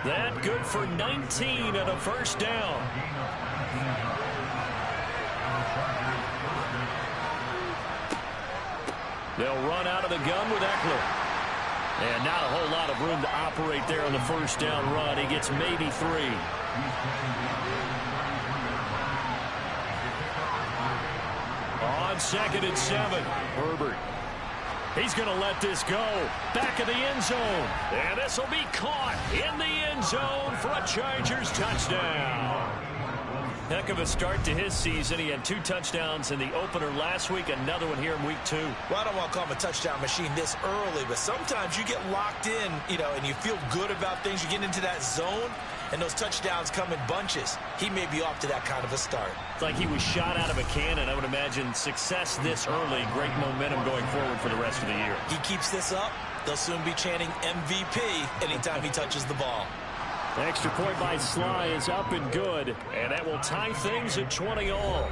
That good for 19 and a first down. They'll run out of the gun with Eckler. And not a whole lot of room to operate there on the first down run. He gets maybe 3. On 2nd and 7, Herbert. He's going to let this go. Back of the end zone. And this will be caught in the end zone for a Chargers touchdown. Heck of a start to his season. He had 2 touchdowns in the opener last week, another one here in week 2. Well, I don't want to call him a touchdown machine this early, but sometimes you get locked in, and you feel good about things. You get into that zone, and those touchdowns come in bunches. He may be off to that kind of a start. It's like he was shot out of a cannon. I would imagine success this early, great momentum going forward for the rest of the year. He keeps this up, they'll soon be chanting MVP anytime he touches the ball. Extra point by Sly is up and good, and that will tie things at 20 all.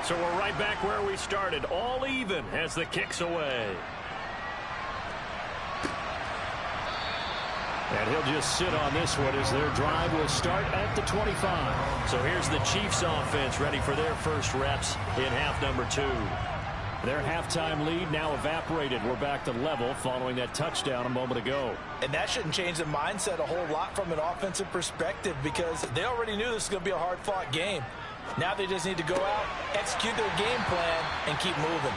So we're right back where we started, all even as the kick's away. And he'll just sit on this one as their drive will start at the 25. So here's the Chiefs offense ready for their first reps in half number 2. Their halftime lead now evaporated. We're back to level following that touchdown a moment ago. And that shouldn't change the mindset a whole lot from an offensive perspective because they already knew this was going to be a hard-fought game. Now they just need to go out, execute their game plan, and keep moving.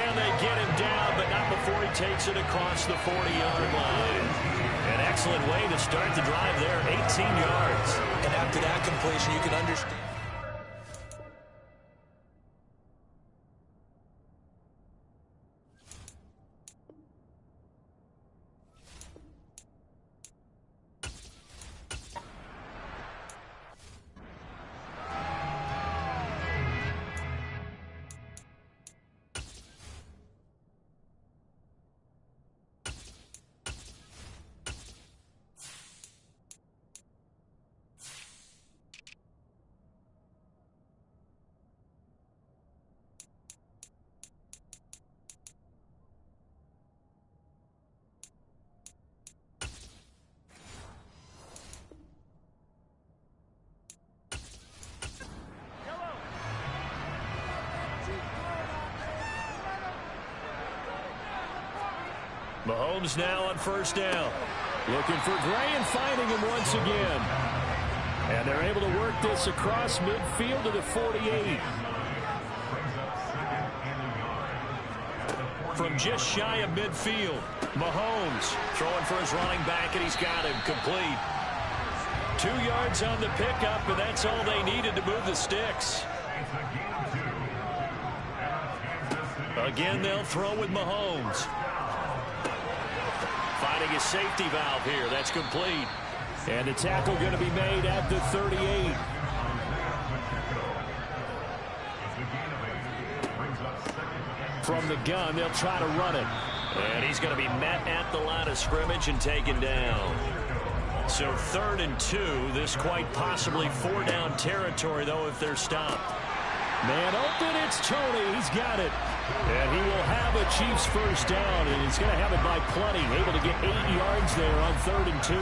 And they get him down, but not before he takes it across the 40-yard line. An excellent way to start the drive there, 18 yards. And after that completion, you can understand. Mahomes now on first down. Looking for Gray and finding him once again. And they're able to work this across midfield to the 48. From just shy of midfield, Mahomes throwing for his running back, and he's got him complete. 2 yards on the pickup, and that's all they needed to move the sticks. Again, they'll throw with Mahomes. Finding a safety valve here. That's complete. And the tackle going to be made at the 38. From the gun, they'll try to run it. And he's going to be met at the line of scrimmage and taken down. So 3rd and 2. This quite possibly 4-down territory, though, if they're stopped. Man open, it's Tony. He's got it. And he will have a Chiefs first down, and he's going to have it by plenty. Able to get 8 yards there on 3rd and 2.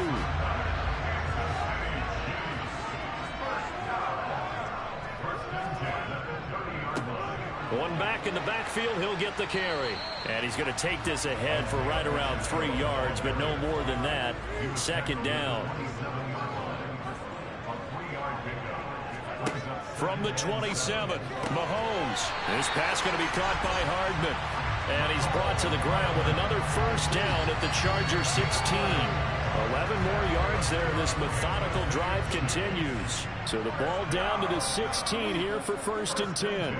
One back in the backfield, he'll get the carry. And he's going to take this ahead for right around 3 yards, but no more than that. 2nd down. From the 27, Mahomes. This pass going to be caught by Hardman. And he's brought to the ground with another first down at the Chargers 16. 11 more yards there. This methodical drive continues. So the ball down to the 16 here for 1st and 10.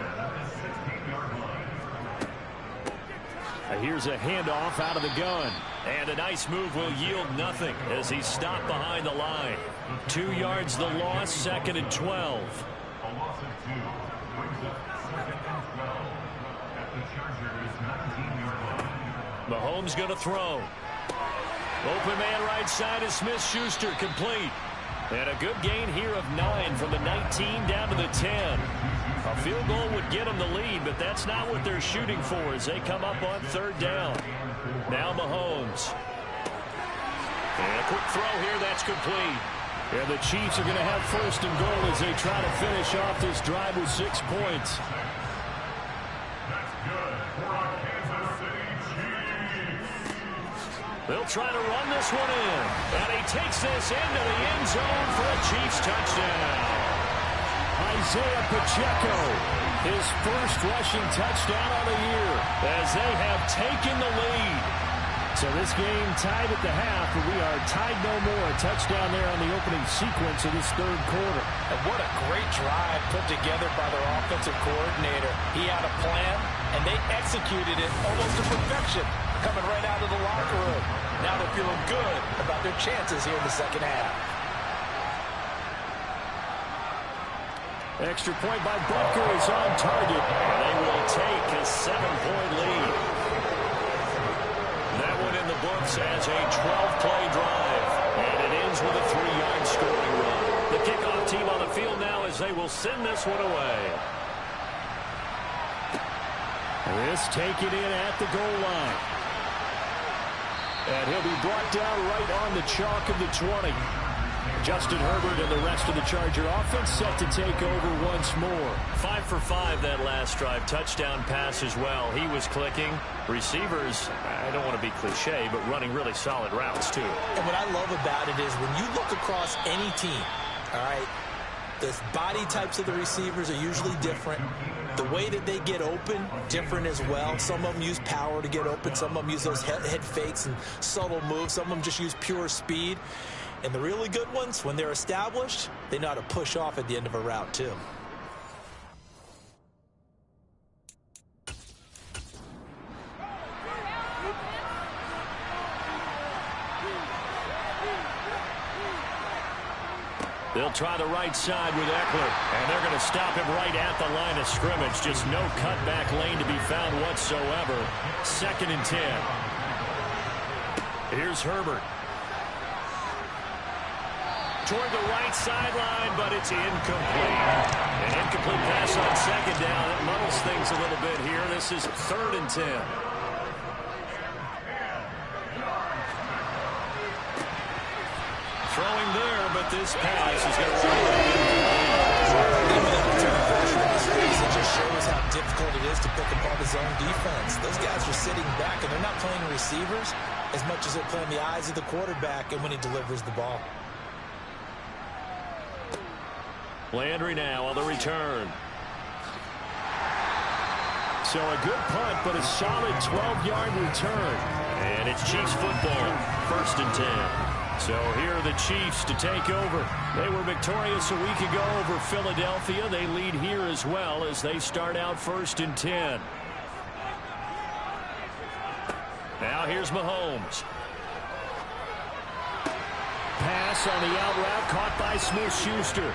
Here's a handoff out of the gun. And a nice move will yield nothing as he's stopped behind the line. 2 yards the loss, 2nd and 12. Mahomes going to throw. Open man right side is Smith-Schuster, complete. And a good gain here of 9 from the 19 down to the 10. A field goal would get them the lead, but that's not what they're shooting for as they come up on 3rd down. Now Mahomes. And a quick throw here, that's complete. And the Chiefs are going to have 1st and goal as they try to finish off this drive with 6 points. They'll try to run this one in. And he takes this into the end zone for a Chiefs touchdown. Isaiah Pacheco, his first rushing touchdown of the year as they have taken the lead. So this game tied at the half, but we are tied no more. A touchdown there on the opening sequence of this 3rd quarter. And what a great drive put together by their offensive coordinator. He had a plan, and they executed it almost to perfection, coming right out of the locker room. Now they're feeling good about their chances here in the 2nd half. Extra point by Butker is on target. And they will take a 7-point lead. That one in the books as a 12-play drive. And it ends with a 3-yard scoring run. The kickoff team on the field now as they will send this one away. This taken in at the goal line. And he'll be brought down right on the chalk of the 20. Justin Herbert and the rest of the Charger offense set to take over once more. 5 for 5 that last drive. Touchdown pass as well. He was clicking. Receivers, I don't want to be cliche, but running really solid routes too. And what I love about it is when you look across any team, all right, the body types of the receivers are usually different. The way that they get open, different as well. Some of them use power to get open. Some of them use those head fakes and subtle moves. Some of them just use pure speed. And the really good ones, when they're established, they know how to push off at the end of a route, too. They'll try the right side with Eckler, and they're going to stop him right at the line of scrimmage. Just no cutback lane to be found whatsoever. 2nd and 10. Here's Herbert. Toward the right sideline, but it's incomplete. An incomplete pass on 2nd down. It muddles things a little bit here. This is 3rd and 10. Throwing there, but this pass is going to run It just shows how difficult it is to pick apart his own defense. Those guys are sitting back, and they're not playing receivers as much as they're playing the eyes of the quarterback and when he delivers the ball. Landry now on the return. So a good punt, but a solid 12-yard return. And it's Chiefs football, 1st and 10. So here are the Chiefs to take over. They were victorious a week ago over Philadelphia. They lead here as well as they start out 1st and 10. Now here's Mahomes. Pass on the out route caught by Smith-Schuster.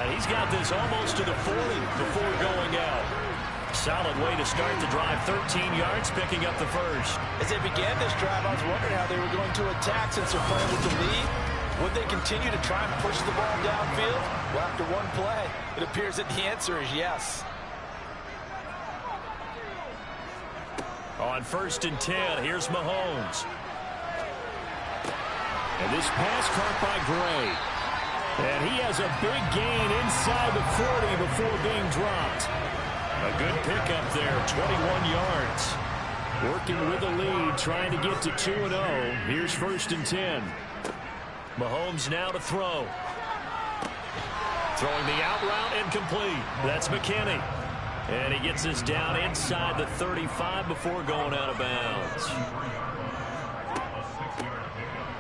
And he's got this almost to the 40 before going out. Solid way to start the drive. 13 yards, picking up the first. As they began this drive, I was wondering how they were going to attack since they're playing with the lead. Would they continue to try and push the ball downfield? Well, after one play, it appears that the answer is yes. On 1st and 10, here's Mahomes. And this pass caught by Gray. And he has a big gain inside the 40 before being dropped. A good pickup there, 21 yards. Working with the lead, trying to get to 2-0. Here's 1st and 10. Mahomes now to throw. Throwing the out route incomplete. That's McKinney. And he gets us down inside the 35 before going out of bounds.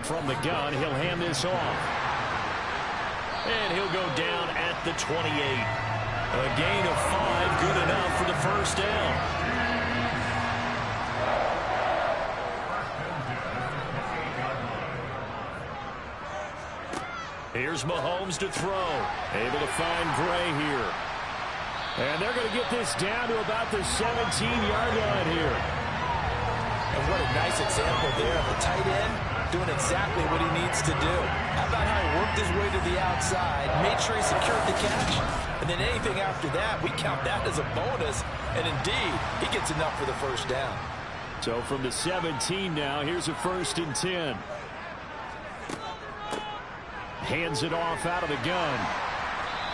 From the gun, he'll hand this off. And he'll go down at the 28. A gain of 5, good enough for the first down. Here's Mahomes to throw. Able to find Gray here. And they're going to get this down to about the 17-yard line here. And what a nice example there of a tight end doing exactly what he needs to do. How about how he worked his way to the outside, made sure he secured the catch, and then anything after that, we count that as a bonus, and indeed, he gets enough for the first down. So from the 17 now, here's a 1st and 10. Hands it off out of the gun.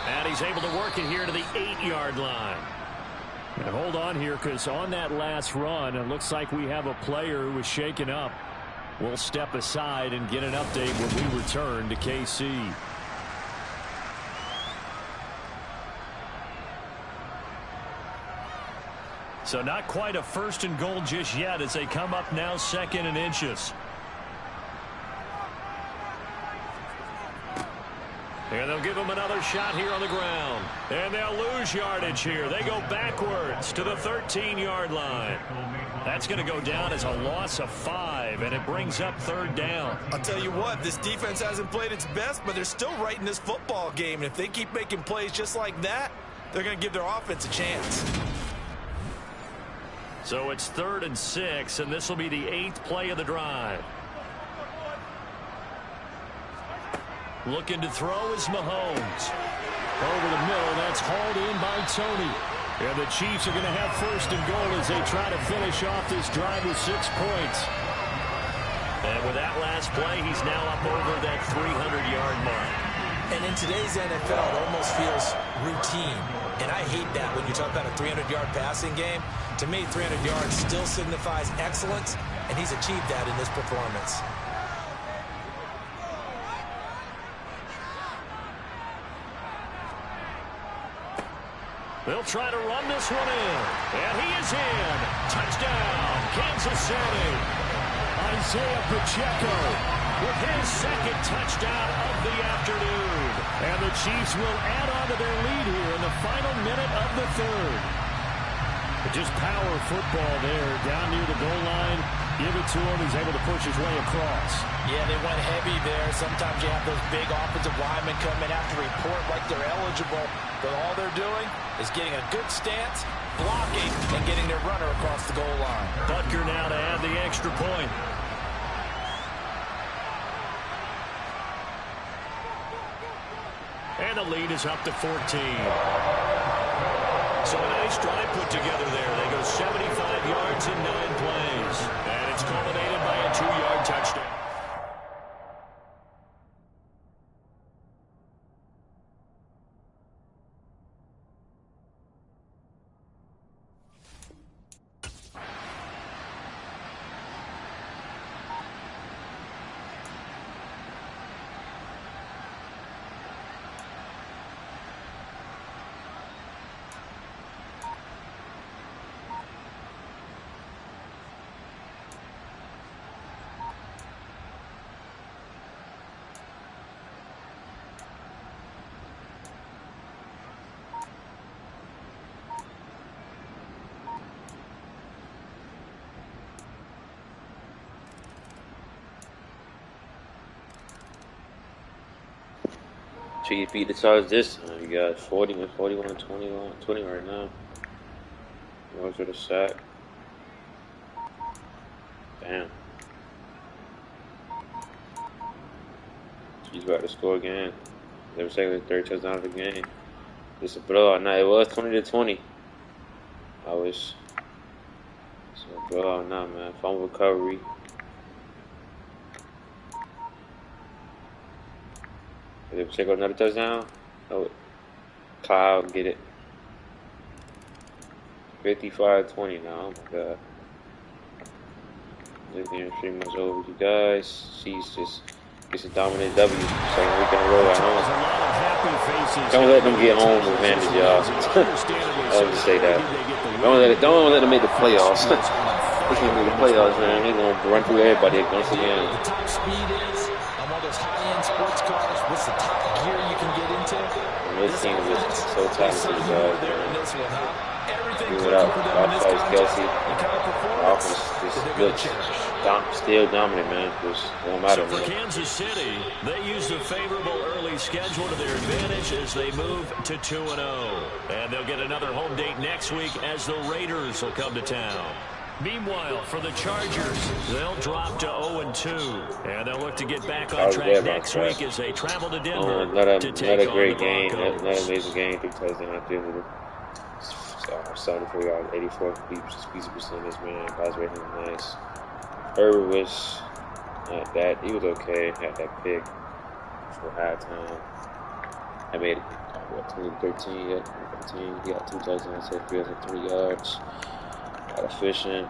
And he's able to work it here to the 8-yard line. And hold on here, because on that last run, it looks like we have a player who was shaken up. We'll step aside and get an update when we return to KC. So not quite a 1st and goal just yet as they come up now 2nd and inches. And they'll give him another shot here on the ground. And they'll lose yardage here. They go backwards to the 13-yard line. That's going to go down as a loss of 5, and it brings up 3rd down. I'll tell you what, this defense hasn't played its best, but they're still right in this football game. And if they keep making plays just like that, they're going to give their offense a chance. So it's 3rd and 6, and this will be the 8th play of the drive. Looking to throw is Mahomes. Over the middle, that's hauled in by Tony. And the Chiefs are going to have 1st and goal as they try to finish off this drive with 6 points. And with that last play, he's now up over that 300-yard mark. And in today's NFL, it almost feels routine. And I hate that when you talk about a 300-yard passing game. To me, 300 yards still signifies excellence, and he's achieved that in this performance. They'll try to run this one in. And he is in. Touchdown, Kansas City. Isaiah Pacheco with his 2nd touchdown of the afternoon. And the Chiefs will add on to their lead here in the final minute of the 3rd. Just power football there down near the goal line. Give it to him. He's able to push his way across. Yeah, they went heavy there. Sometimes you have those big offensive linemen come in after report like they're eligible. But all they're doing is getting a good stance, blocking, and getting their runner across the goal line. Butker now to add the extra point. And the lead is up to 14. So a nice drive put together there. They go 75 yards in 9 plays. And it's culminated by a 2-yard touchdown. Chiefs beat the Chargers this time. You got 41, 21, 20 right now. Goes for the sack. Damn. Chiefs about to score again. They were saying the third touchdown of the game. It's a blowout. Now it was 20-20. I was. It's a blowout now, man. Fumble recovery. Did they check out another touchdown? Oh, Kyle get it. 55-20 now. Oh my god. This game is pretty much over with you guys. She's just gets a dominant W. Second week in a row at home. Don't let them get home advantage, y'all. I would just say that. Don't let them make the playoffs. They can't make the playoffs, man. They're gonna run through everybody once again. The top speed is on one of those high-end sports cars. What's the top gear you can get into? And this team is just so talented, guys. Everything without Kelsey, offense just looks still dominant, man. Just don't matter. So for Kansas City, they used a favorable early schedule to their advantage as they move to 2-0. And they'll get another home date next week as the Raiders will come to town. Meanwhile, for the Chargers, they'll drop to 0-2. And they'll look to get back on track next week as they travel to Denver to take another on great the game. Broncos. Another amazing game. 3 touchdowns. 74 yards, 84 speed percentage, man. Pass rating was nice. Herbert was not bad. He was okay. Had that pick for halftime. I made it, 20-13 yet. 13. He got 2 touchdowns, 3 yards. Got efficient.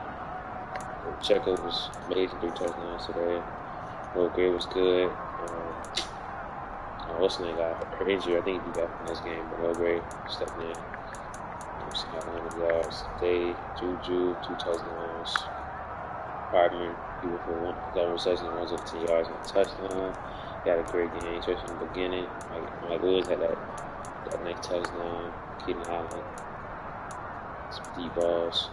Checo was amazing, 3 touchdowns today. Will Gray was good. What's his name got injured? I think he got from this game, but Will Gray stepped in. 100 yards. Day, Juju, 2 touchdowns. Hardman, he went for 11 receptions, 110 yards and a touchdown. He had a great game, especially in the beginning. Mike Williams had that nice touchdown. Keenan Allen, some deep balls.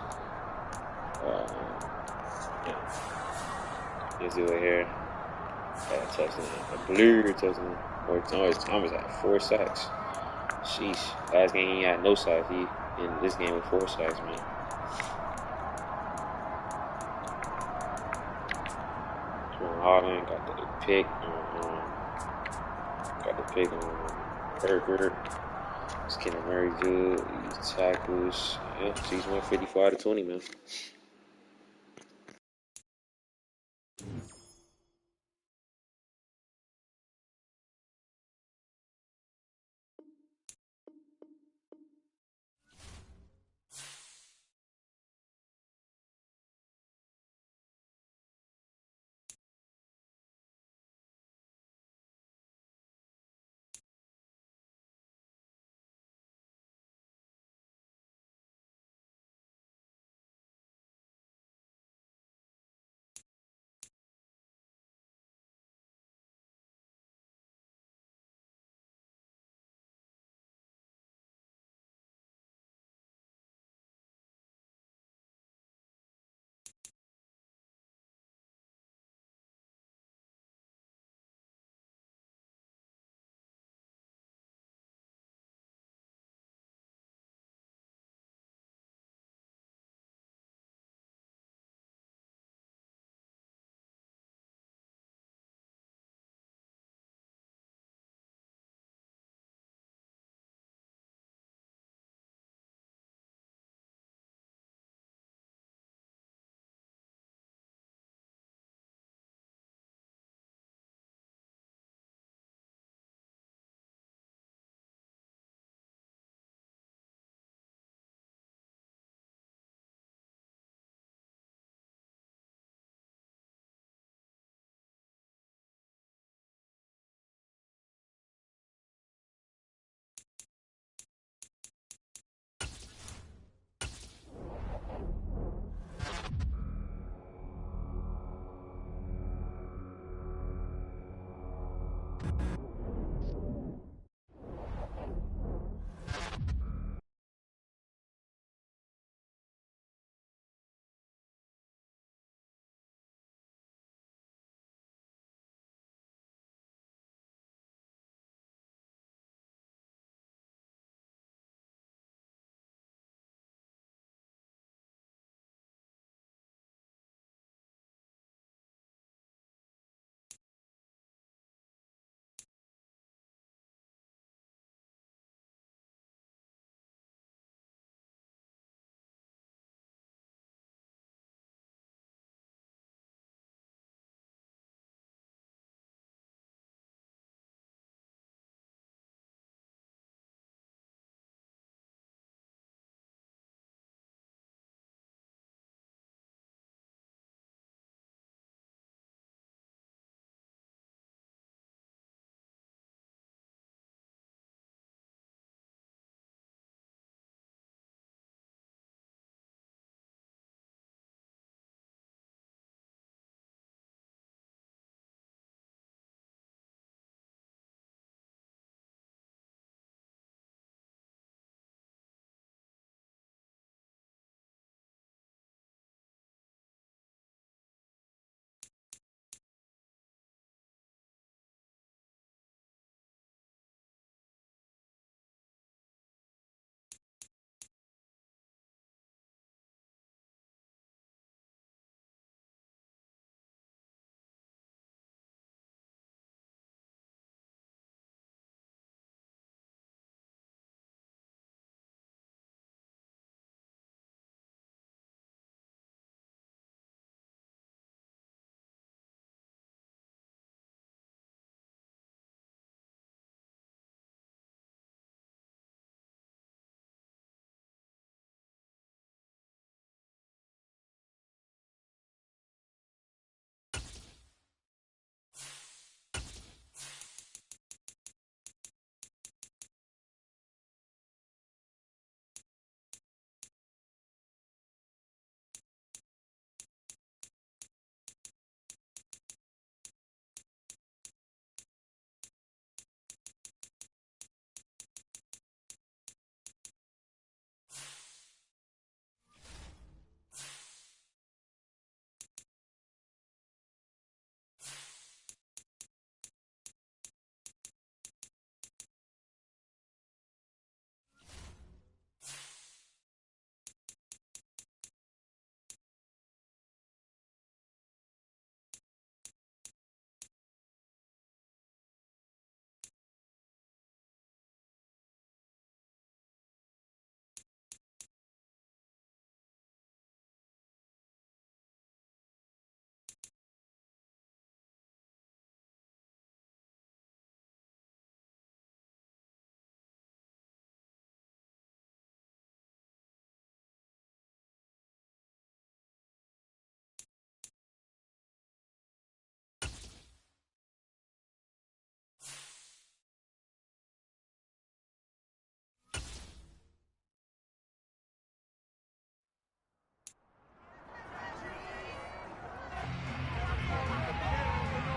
Here's over here. Had a touchdown, a blue touchdown. Thomas had 4 sacks. Sheesh. Last game he had no sacks. He in this game with 4 sacks, man. Harlan got the pick on Herbert. It's Kenny Murray good. These tackles. Yeah, she's 155-20, man.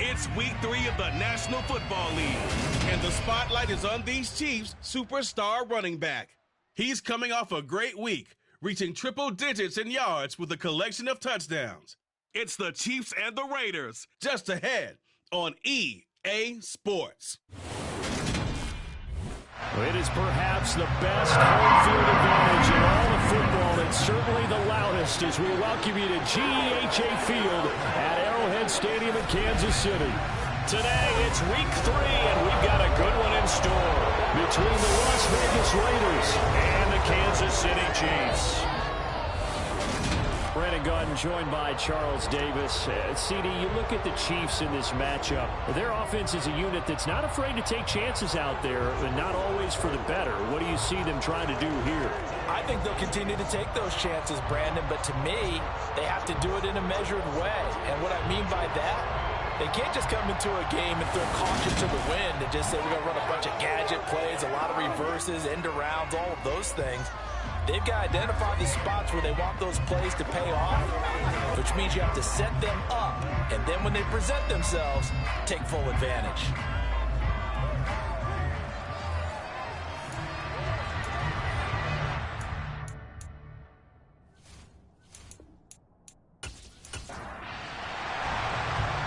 It's week 3 of the National Football League, and the spotlight is on these Chiefs' superstar running back. He's coming off a great week, reaching triple digits in yards with a collection of touchdowns. It's the Chiefs and the Raiders, just ahead on EA Sports. It is perhaps the best home field advantage in all of football, and certainly the loudest as we welcome you to GEHA Field at Arrowhead Stadium in Kansas City. Today, it's week 3, and we've got a good one in store between the Las Vegas Raiders and the Kansas City Chiefs. Brandon Gaudin joined by Charles Davis. CD, you look at the Chiefs in this matchup. Their offense is a unit that's not afraid to take chances out there, and not always for the better. What do you see them trying to do here? I think they'll continue to take those chances, Brandon, but to me, they have to do it in a measured way. And what I mean by that, they can't just come into a game and throw caution to the wind and just say we're going to run a bunch of gadget plays, a lot of reverses, end arounds, all of those things. They've got to identify the spots where they want those plays to pay off, which means you have to set them up, and then when they present themselves, take full advantage.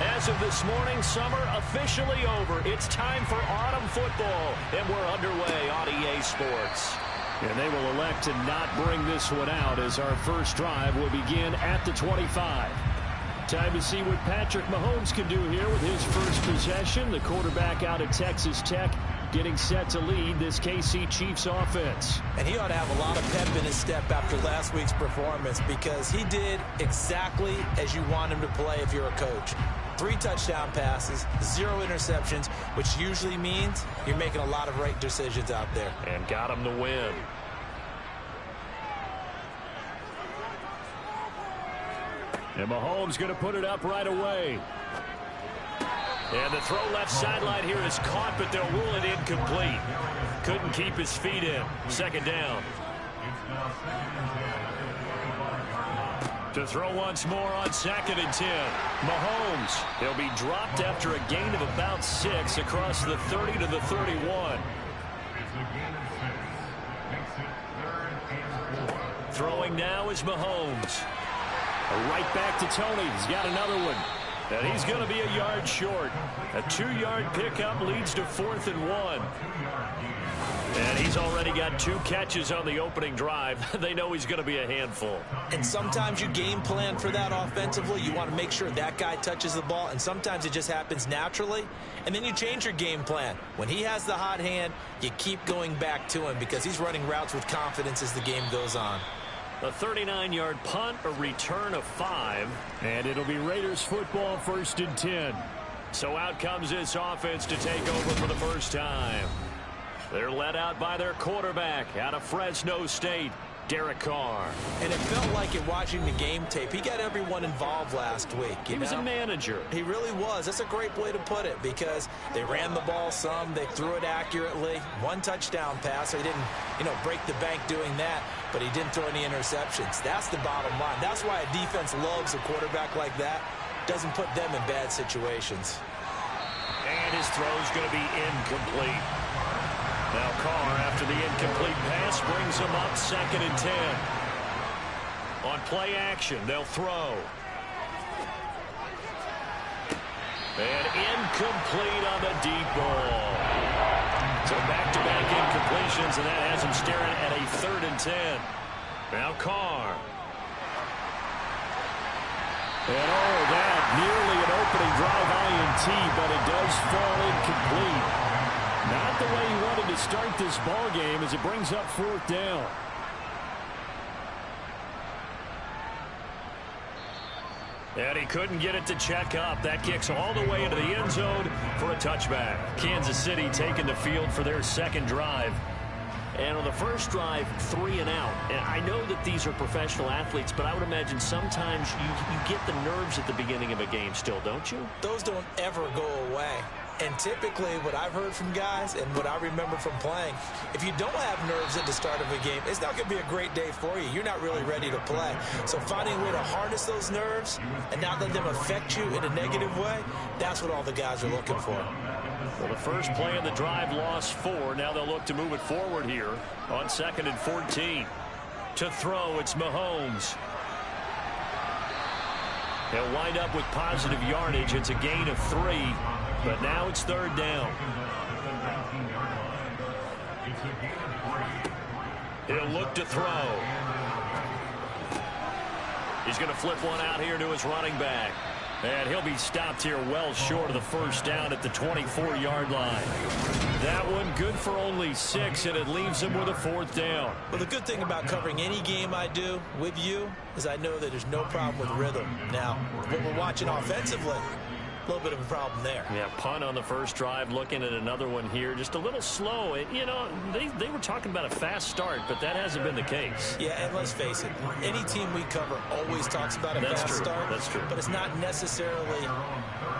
As of this morning, summer officially over. It's time for autumn football, and we're underway on EA Sports. And they will elect to not bring this one out as our first drive will begin at the 25. Time to see what Patrick Mahomes can do here with his first possession. The quarterback out of Texas Tech getting set to lead this KC Chiefs offense. And he ought to have a lot of pep in his step after last week's performance because he did exactly as you want him to play if you're a coach. 3 touchdown passes, 0 interceptions, which usually means you're making a lot of right decisions out there. And got him the win. And Mahomes going to put it up right away. And the throw left sideline here is caught, but they'll rule it incomplete. Couldn't keep his feet in. Second down. To throw once more on 2nd and 10. Mahomes, he'll be dropped after a gain of about 6 across the 30 to the 31. Throwing now is Mahomes. Right back to Tony. He's got another one. And he's going to be a yard short. A 2-yard pickup leads to 4th and 1. And he's already got 2 catches on the opening drive. They know he's going to be a handful. And sometimes you game plan for that offensively. You want to make sure that guy touches the ball. And sometimes it just happens naturally. And then you change your game plan. When he has the hot hand, you keep going back to him because he's running routes with confidence as the game goes on. A 39-yard punt, a return of 5. And it'll be Raiders football 1st and 10. So out comes this offense to take over for the first time. They're led out by their quarterback out of Fresno State, Derek Carr. And it felt like it watching the game tape. He got everyone involved last week. He was a manager. He really was. That's a great way to put it because they ran the ball some. They threw it accurately. 1 touchdown pass. So he didn't, break the bank doing that, but he didn't throw any interceptions. That's the bottom line. That's why a defense loves a quarterback like that. Doesn't put them in bad situations. And his throw's going to be incomplete. Now Carr, after the incomplete pass, brings him up 2nd and 10. On play action, they'll throw. And incomplete on the deep ball. So back-to-back incompletions, and that has him staring at a 3rd and 10. Now Carr. And that nearly an opening drive INT, but it does fall incomplete. Not the way he wanted to start this ball game as it brings up 4th down. And he couldn't get it to check up. That kicks all the way into the end zone for a touchback. Kansas City taking the field for their 2nd drive. And on the first drive, 3 and out. And I know that these are professional athletes, but I would imagine sometimes you get the nerves at the beginning of a game still, don't you? Those don't ever go away. And typically what I've heard from guys and what I remember from playing, if you don't have nerves at the start of a game, it's not going to be a great day for you. You're not really ready to play. So finding a way to harness those nerves and not let them affect you in a negative way, that's what all the guys are looking for. Well, the first play of the drive lost 4. Now they'll look to move it forward here on 2nd and 14. To throw, it's Mahomes. He'll wind up with positive yardage. It's a gain of 3, but now it's 3rd down. He'll look to throw. He's going to flip one out here to his running back. And he'll be stopped here well short of the first down at the 24-yard line. That one good for only 6, and it leaves him with a 4th down. Well, the good thing about covering any game I do with you is I know that there's no problem with rhythm. Now, what we're watching offensively, a little bit of a problem there. Yeah, punt on the first drive, looking at another one here. Just a little slow. You know, they were talking about a fast start, but that hasn't been the case. Yeah, and let's face it, any team we cover always talks about a fast start. That's true. But it's not necessarily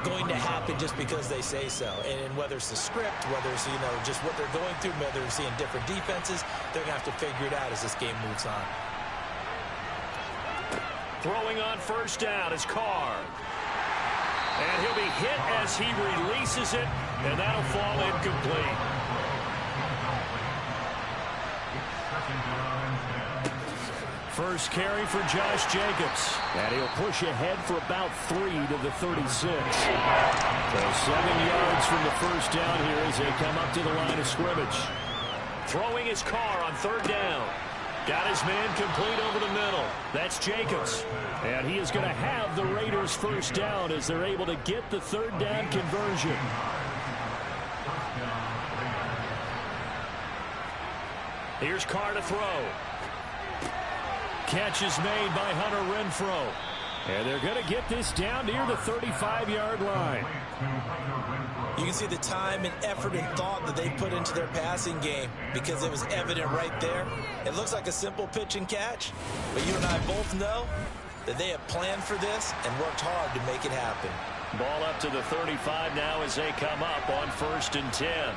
going to happen just because they say so. And whether it's the script, whether it's, just what they're going through, whether they're seeing different defenses, they're going to have to figure it out as this game moves on. Throwing on first down is Carr. And he'll be hit as he releases it, and that'll fall incomplete. First carry for Josh Jacobs. And he'll push ahead for about 3 to the 36. So 7 yards from the first down here as they come up to the line of scrimmage. Throwing his Carr on 3rd down. Got his man complete over the middle. That's Jacobs. And he is going to have the Raiders first down as they're able to get the 3rd down conversion. Here's Carr to throw. Catch is made by Hunter Renfrow. And they're going to get this down near the 35-yard line. You can see the time and effort and thought that they put into their passing game because it was evident right there. It looks like a simple pitch and catch, but you and I both know that they have planned for this and worked hard to make it happen. Ball up to the 35 now as they come up on 1st and 10.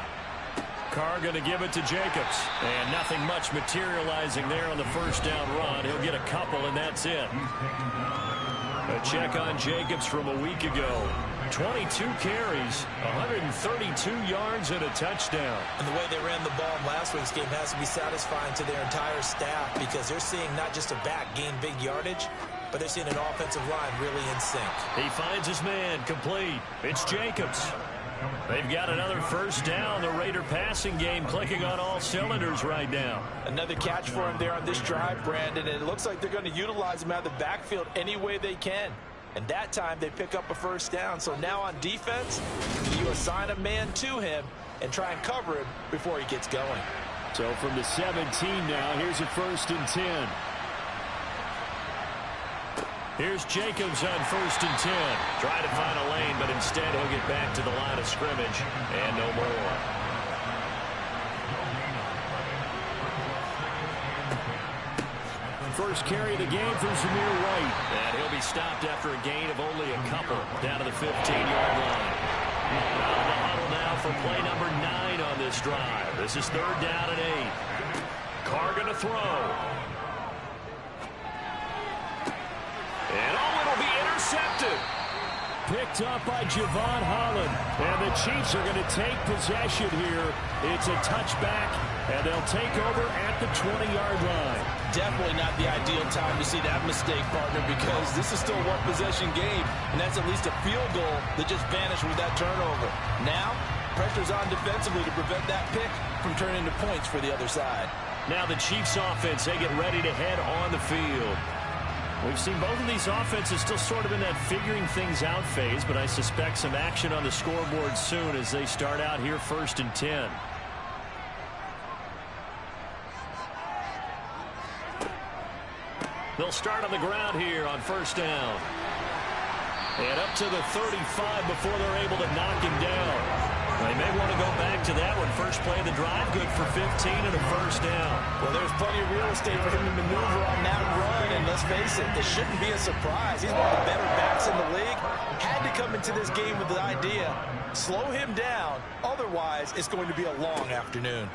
Carr going to give it to Jacobs. And nothing much materializing there on the first down run. He'll get a couple, and that's it. A check on Jacobs from a week ago. 22 carries, 132 yards, and a touchdown. And the way they ran the ball in last week's game has to be satisfying to their entire staff because they're seeing not just a back gain big yardage, but they're seeing an offensive line really in sync. He finds his man complete. It's Jacobs. They've got another first down. The Raider passing game clicking on all cylinders right now. Another catch for him there on this drive, Brandon, and it looks like they're going to utilize him out of the backfield any way they can. And that time they pick up a first down. So now on defense, you assign a man to him and try and cover him before he gets going. So from the 17 now, here's a 1st and 10. Here's Jacobs on 1st and 10. Try to find a lane, but instead he'll get back to the line of scrimmage and no more. First carry of the game from Zamir White. And he'll be stopped after a gain of only a couple down to the 15-yard line. Out of the huddle now for play number 9 on this drive. This is 3rd down and 8. Carr going to throw. And it'll be intercepted. Picked up by Javon Holland. And the Chiefs are going to take possession here. It's a touchback, and they'll take over at the 20-yard line. Definitely not the ideal time to see that mistake, partner, because this is still a one-possession game, and that's at least a field goal that just vanished with that turnover. Now, pressure's on defensively to prevent that pick from turning into points for the other side. Now the Chiefs offense, they get ready to head on the field. We've seen both of these offenses still sort of in that figuring things out phase, but I suspect some action on the scoreboard soon as they start out here 1st and 10. They'll start on the ground here on 1st down. And up to the 35 before they're able to knock him down. They may want to go back to that one. First play of the drive, good for 15 and a first down. Well, there's plenty of real estate for him to maneuver on that run, and let's face it, it shouldn't be a surprise. He's one of the better backs in the league. Had to come into this game with the idea, slow him down, otherwise it's going to be a long afternoon.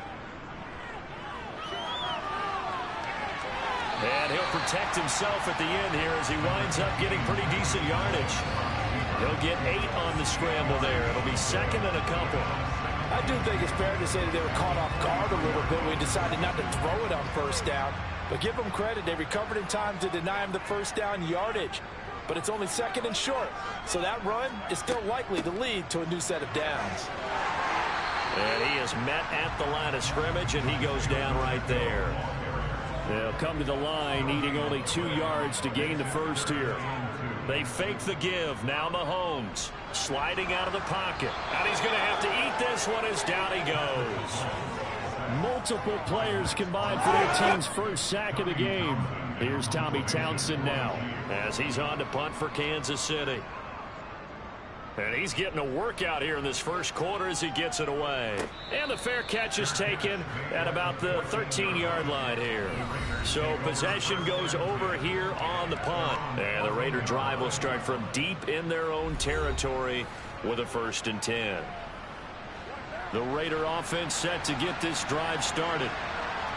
And he'll protect himself at the end here as he winds up getting pretty decent yardage. He'll get 8 on the scramble there. It'll be second and a couple. I do think it's fair to say that they were caught off guard a little bit when he decided not to throw it on first down. But give them credit. They recovered in time to deny him the first down yardage. But it's only second and short. So that run is still likely to lead to a new set of downs. And he is met at the line of scrimmage, and he goes down right there. They'll come to the line, needing only 2 yards to gain the first here. They fake the give. Now Mahomes sliding out of the pocket. And he's going to have to eat this one as down he goes. Multiple players combined for their team's first sack of the game. Here's Tommy Townsend now as he's on to punt for Kansas City. And he's getting a workout here in this first quarter as he gets it away. And the fair catch is taken at about the 13-yard line here. So possession goes over here on the punt. And the Raider drive will start from deep in their own territory with a 1st and 10. The Raider offense set to get this drive started.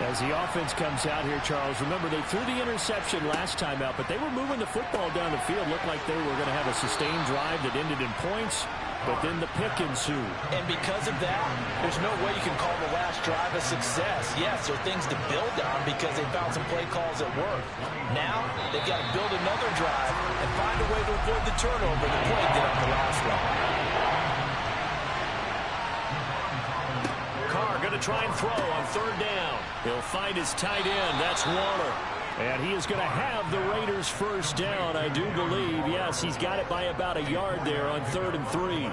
As the offense comes out here, Charles, remember they threw the interception last time out, but they were moving the football down the field. Looked like they were going to have a sustained drive that ended in points, but then the pick ensued. And because of that, there's no way you can call the last drive a success. Yes, there are things to build on because they found some play calls at work. Now, they've got to build another drive and find a way to avoid the turnover that Play did on the last one. Going to try and throw on 3rd down. He'll find his tight end. That's Waller. And he is going to have the Raiders' first down, I do believe. Yes, he's got it by about a yard there on 3rd and 3.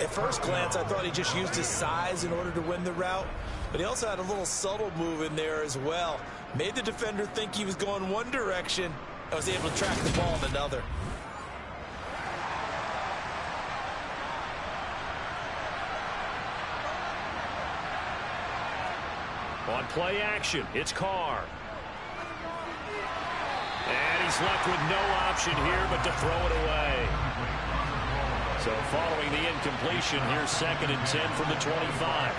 At first glance, I thought he just used his size in order to win the route, but he also had a little subtle move in there as well. Made the defender think he was going one direction and was able to track the ball in another. On play action, it's Carr. And he's left with no option here but to throw it away. So following the incompletion, here's 2nd and 10 from the 25.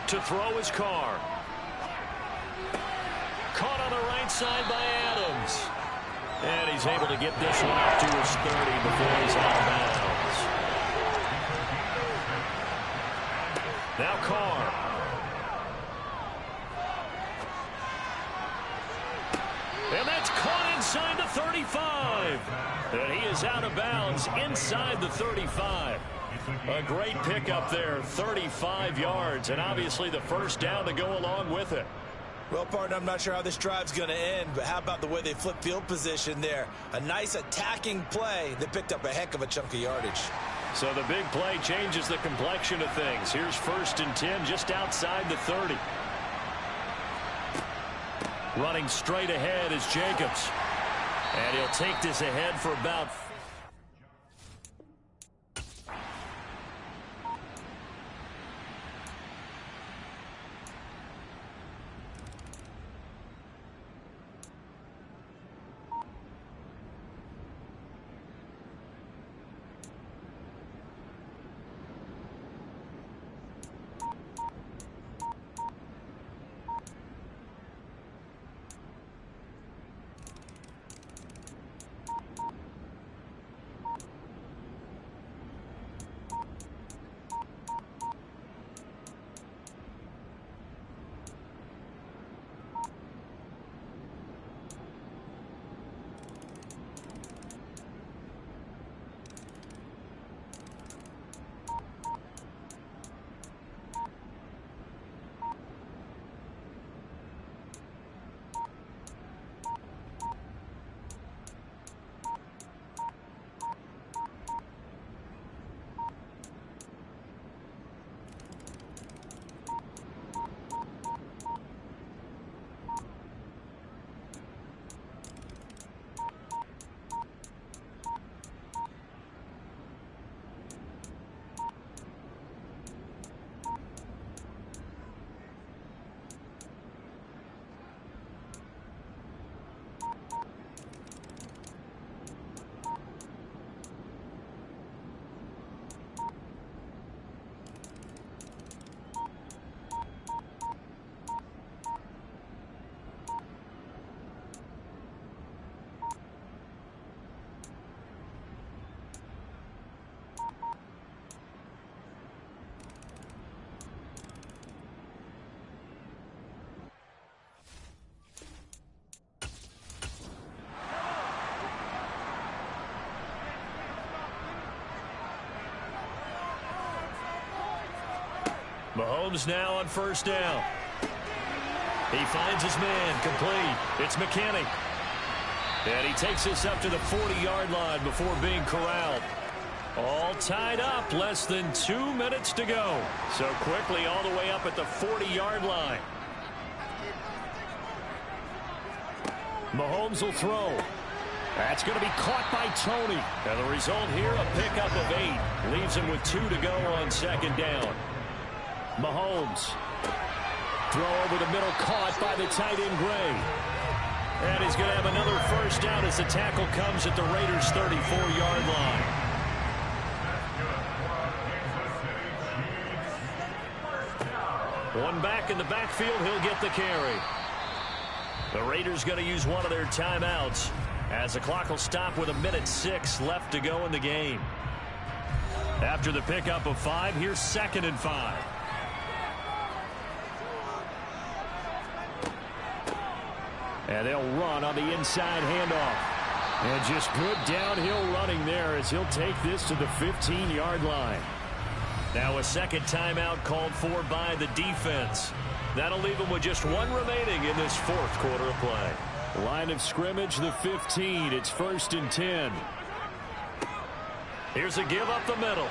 To throw is Carr. Caught on the right side by Adams. And he's able to get this one up to his 30 before he's out of bounds. Now Carr. And that's caught inside the 35. And he is out of bounds inside the 35. A great pickup there, 35 yards, and obviously the first down to go along with it. Well, partner, I'm not sure how this drive's going to end, but how about the way they flip field position there? A nice attacking play that picked up a heck of a chunk of yardage. So the big play changes the complexion of things. Here's 1st and 10 just outside the 30. Running straight ahead is Jacobs. And he'll take this ahead for about Mahomes now on first down. He finds his man, complete. It's McKinney. And he takes this up to the 40-yard line before being corralled. All tied up, less than 2 minutes to go. So quickly all the way up at the 40-yard line. Mahomes will throw. That's going to be caught by Tony. And the result here, a pickup of 8. Leaves him with 2 to go on second down. Mahomes. Throw over the middle, caught by the tight end Gray. And he's going to have another first down as the tackle comes at the Raiders' 34-yard line. One back in the backfield, he'll get the carry. The Raiders going to use one of their timeouts as the clock will stop with 1:06 left to go in the game. After the pickup of 5, here's 2nd and 5. And they'll run on the inside handoff. And just good downhill running there as he'll take this to the 15-yard line. Now a second timeout called for by the defense. That'll leave them with just 1 remaining in this 4th quarter of play. Line of scrimmage, the 15. It's 1st and 10. Here's a give up the middle.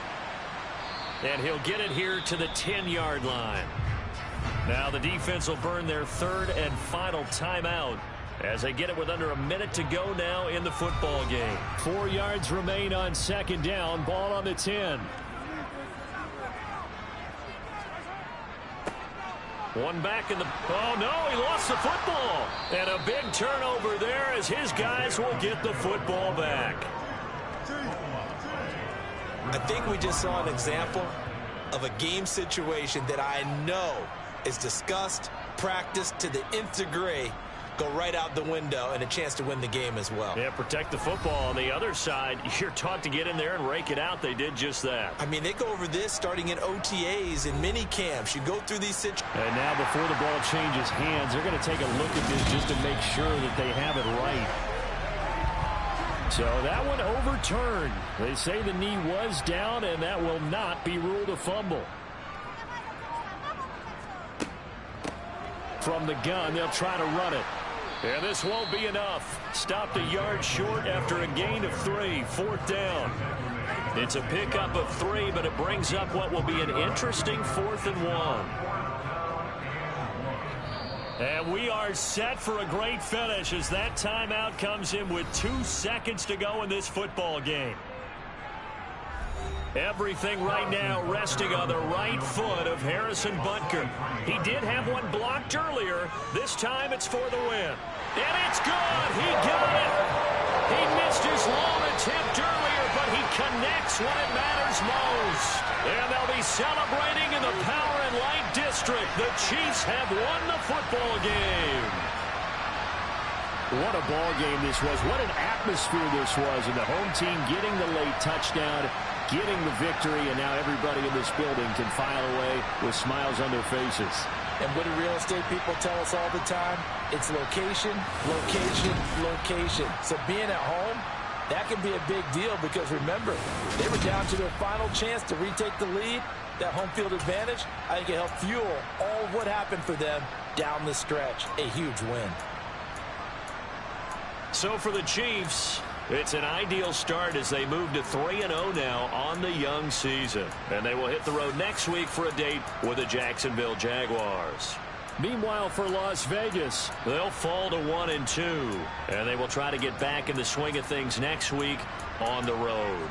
And he'll get it here to the 10-yard line. Now the defense will burn their 3rd and final timeout as they get it with under 1 minute to go now in the football game. 4 yards remain on second down. Ball on the 10. One back in the... Oh, no, he lost the football. And a big turnover there as his guys will get the football back. I think we just saw an example of a game situation that I know is discussed, practiced to the nth degree, go right out the window, and a chance to win the game as well. Yeah, protect the football. On the other side, you're taught to get in there and rake it out. They did just that. I mean, they go over this starting in OTAs and mini camps. You go through these situations. And now before the ball changes hands, they're going to take a look at this just to make sure that they have it right. So that one overturned. They say the knee was down, and that will not be ruled a fumble. From the gun, they'll try to run it. And this won't be enough. Stopped a yard short after a gain of 3. 4th down. It's a pickup of 3, but it brings up what will be an interesting 4th and 1. And we are set for a great finish as that timeout comes in with 2 seconds to go in this football game. Everything right now resting on the right foot of Harrison Butker. He did have one blocked earlier. This time it's for the win. And it's good. He got it. He missed his long attempt earlier, but he connects when it matters most. And they'll be celebrating in the Power and Light District. The Chiefs have won the football game. What a ball game this was. What an atmosphere this was. And the home team getting the late touchdown, getting the victory, and now everybody in this building can file away with smiles on their faces. And what do real estate people tell us all the time? It's location, location, location. So being at home, that can be a big deal because remember, they were down to their final chance to retake the lead. That home field advantage, I think it helped fuel all of what happened for them down the stretch. A huge win. So for the Chiefs, it's an ideal start as they move to 3-0 now on the young season. And they will hit the road next week for a date with the Jacksonville Jaguars. Meanwhile, for Las Vegas, they'll fall to 1-2. And they will try to get back in the swing of things next week on the road.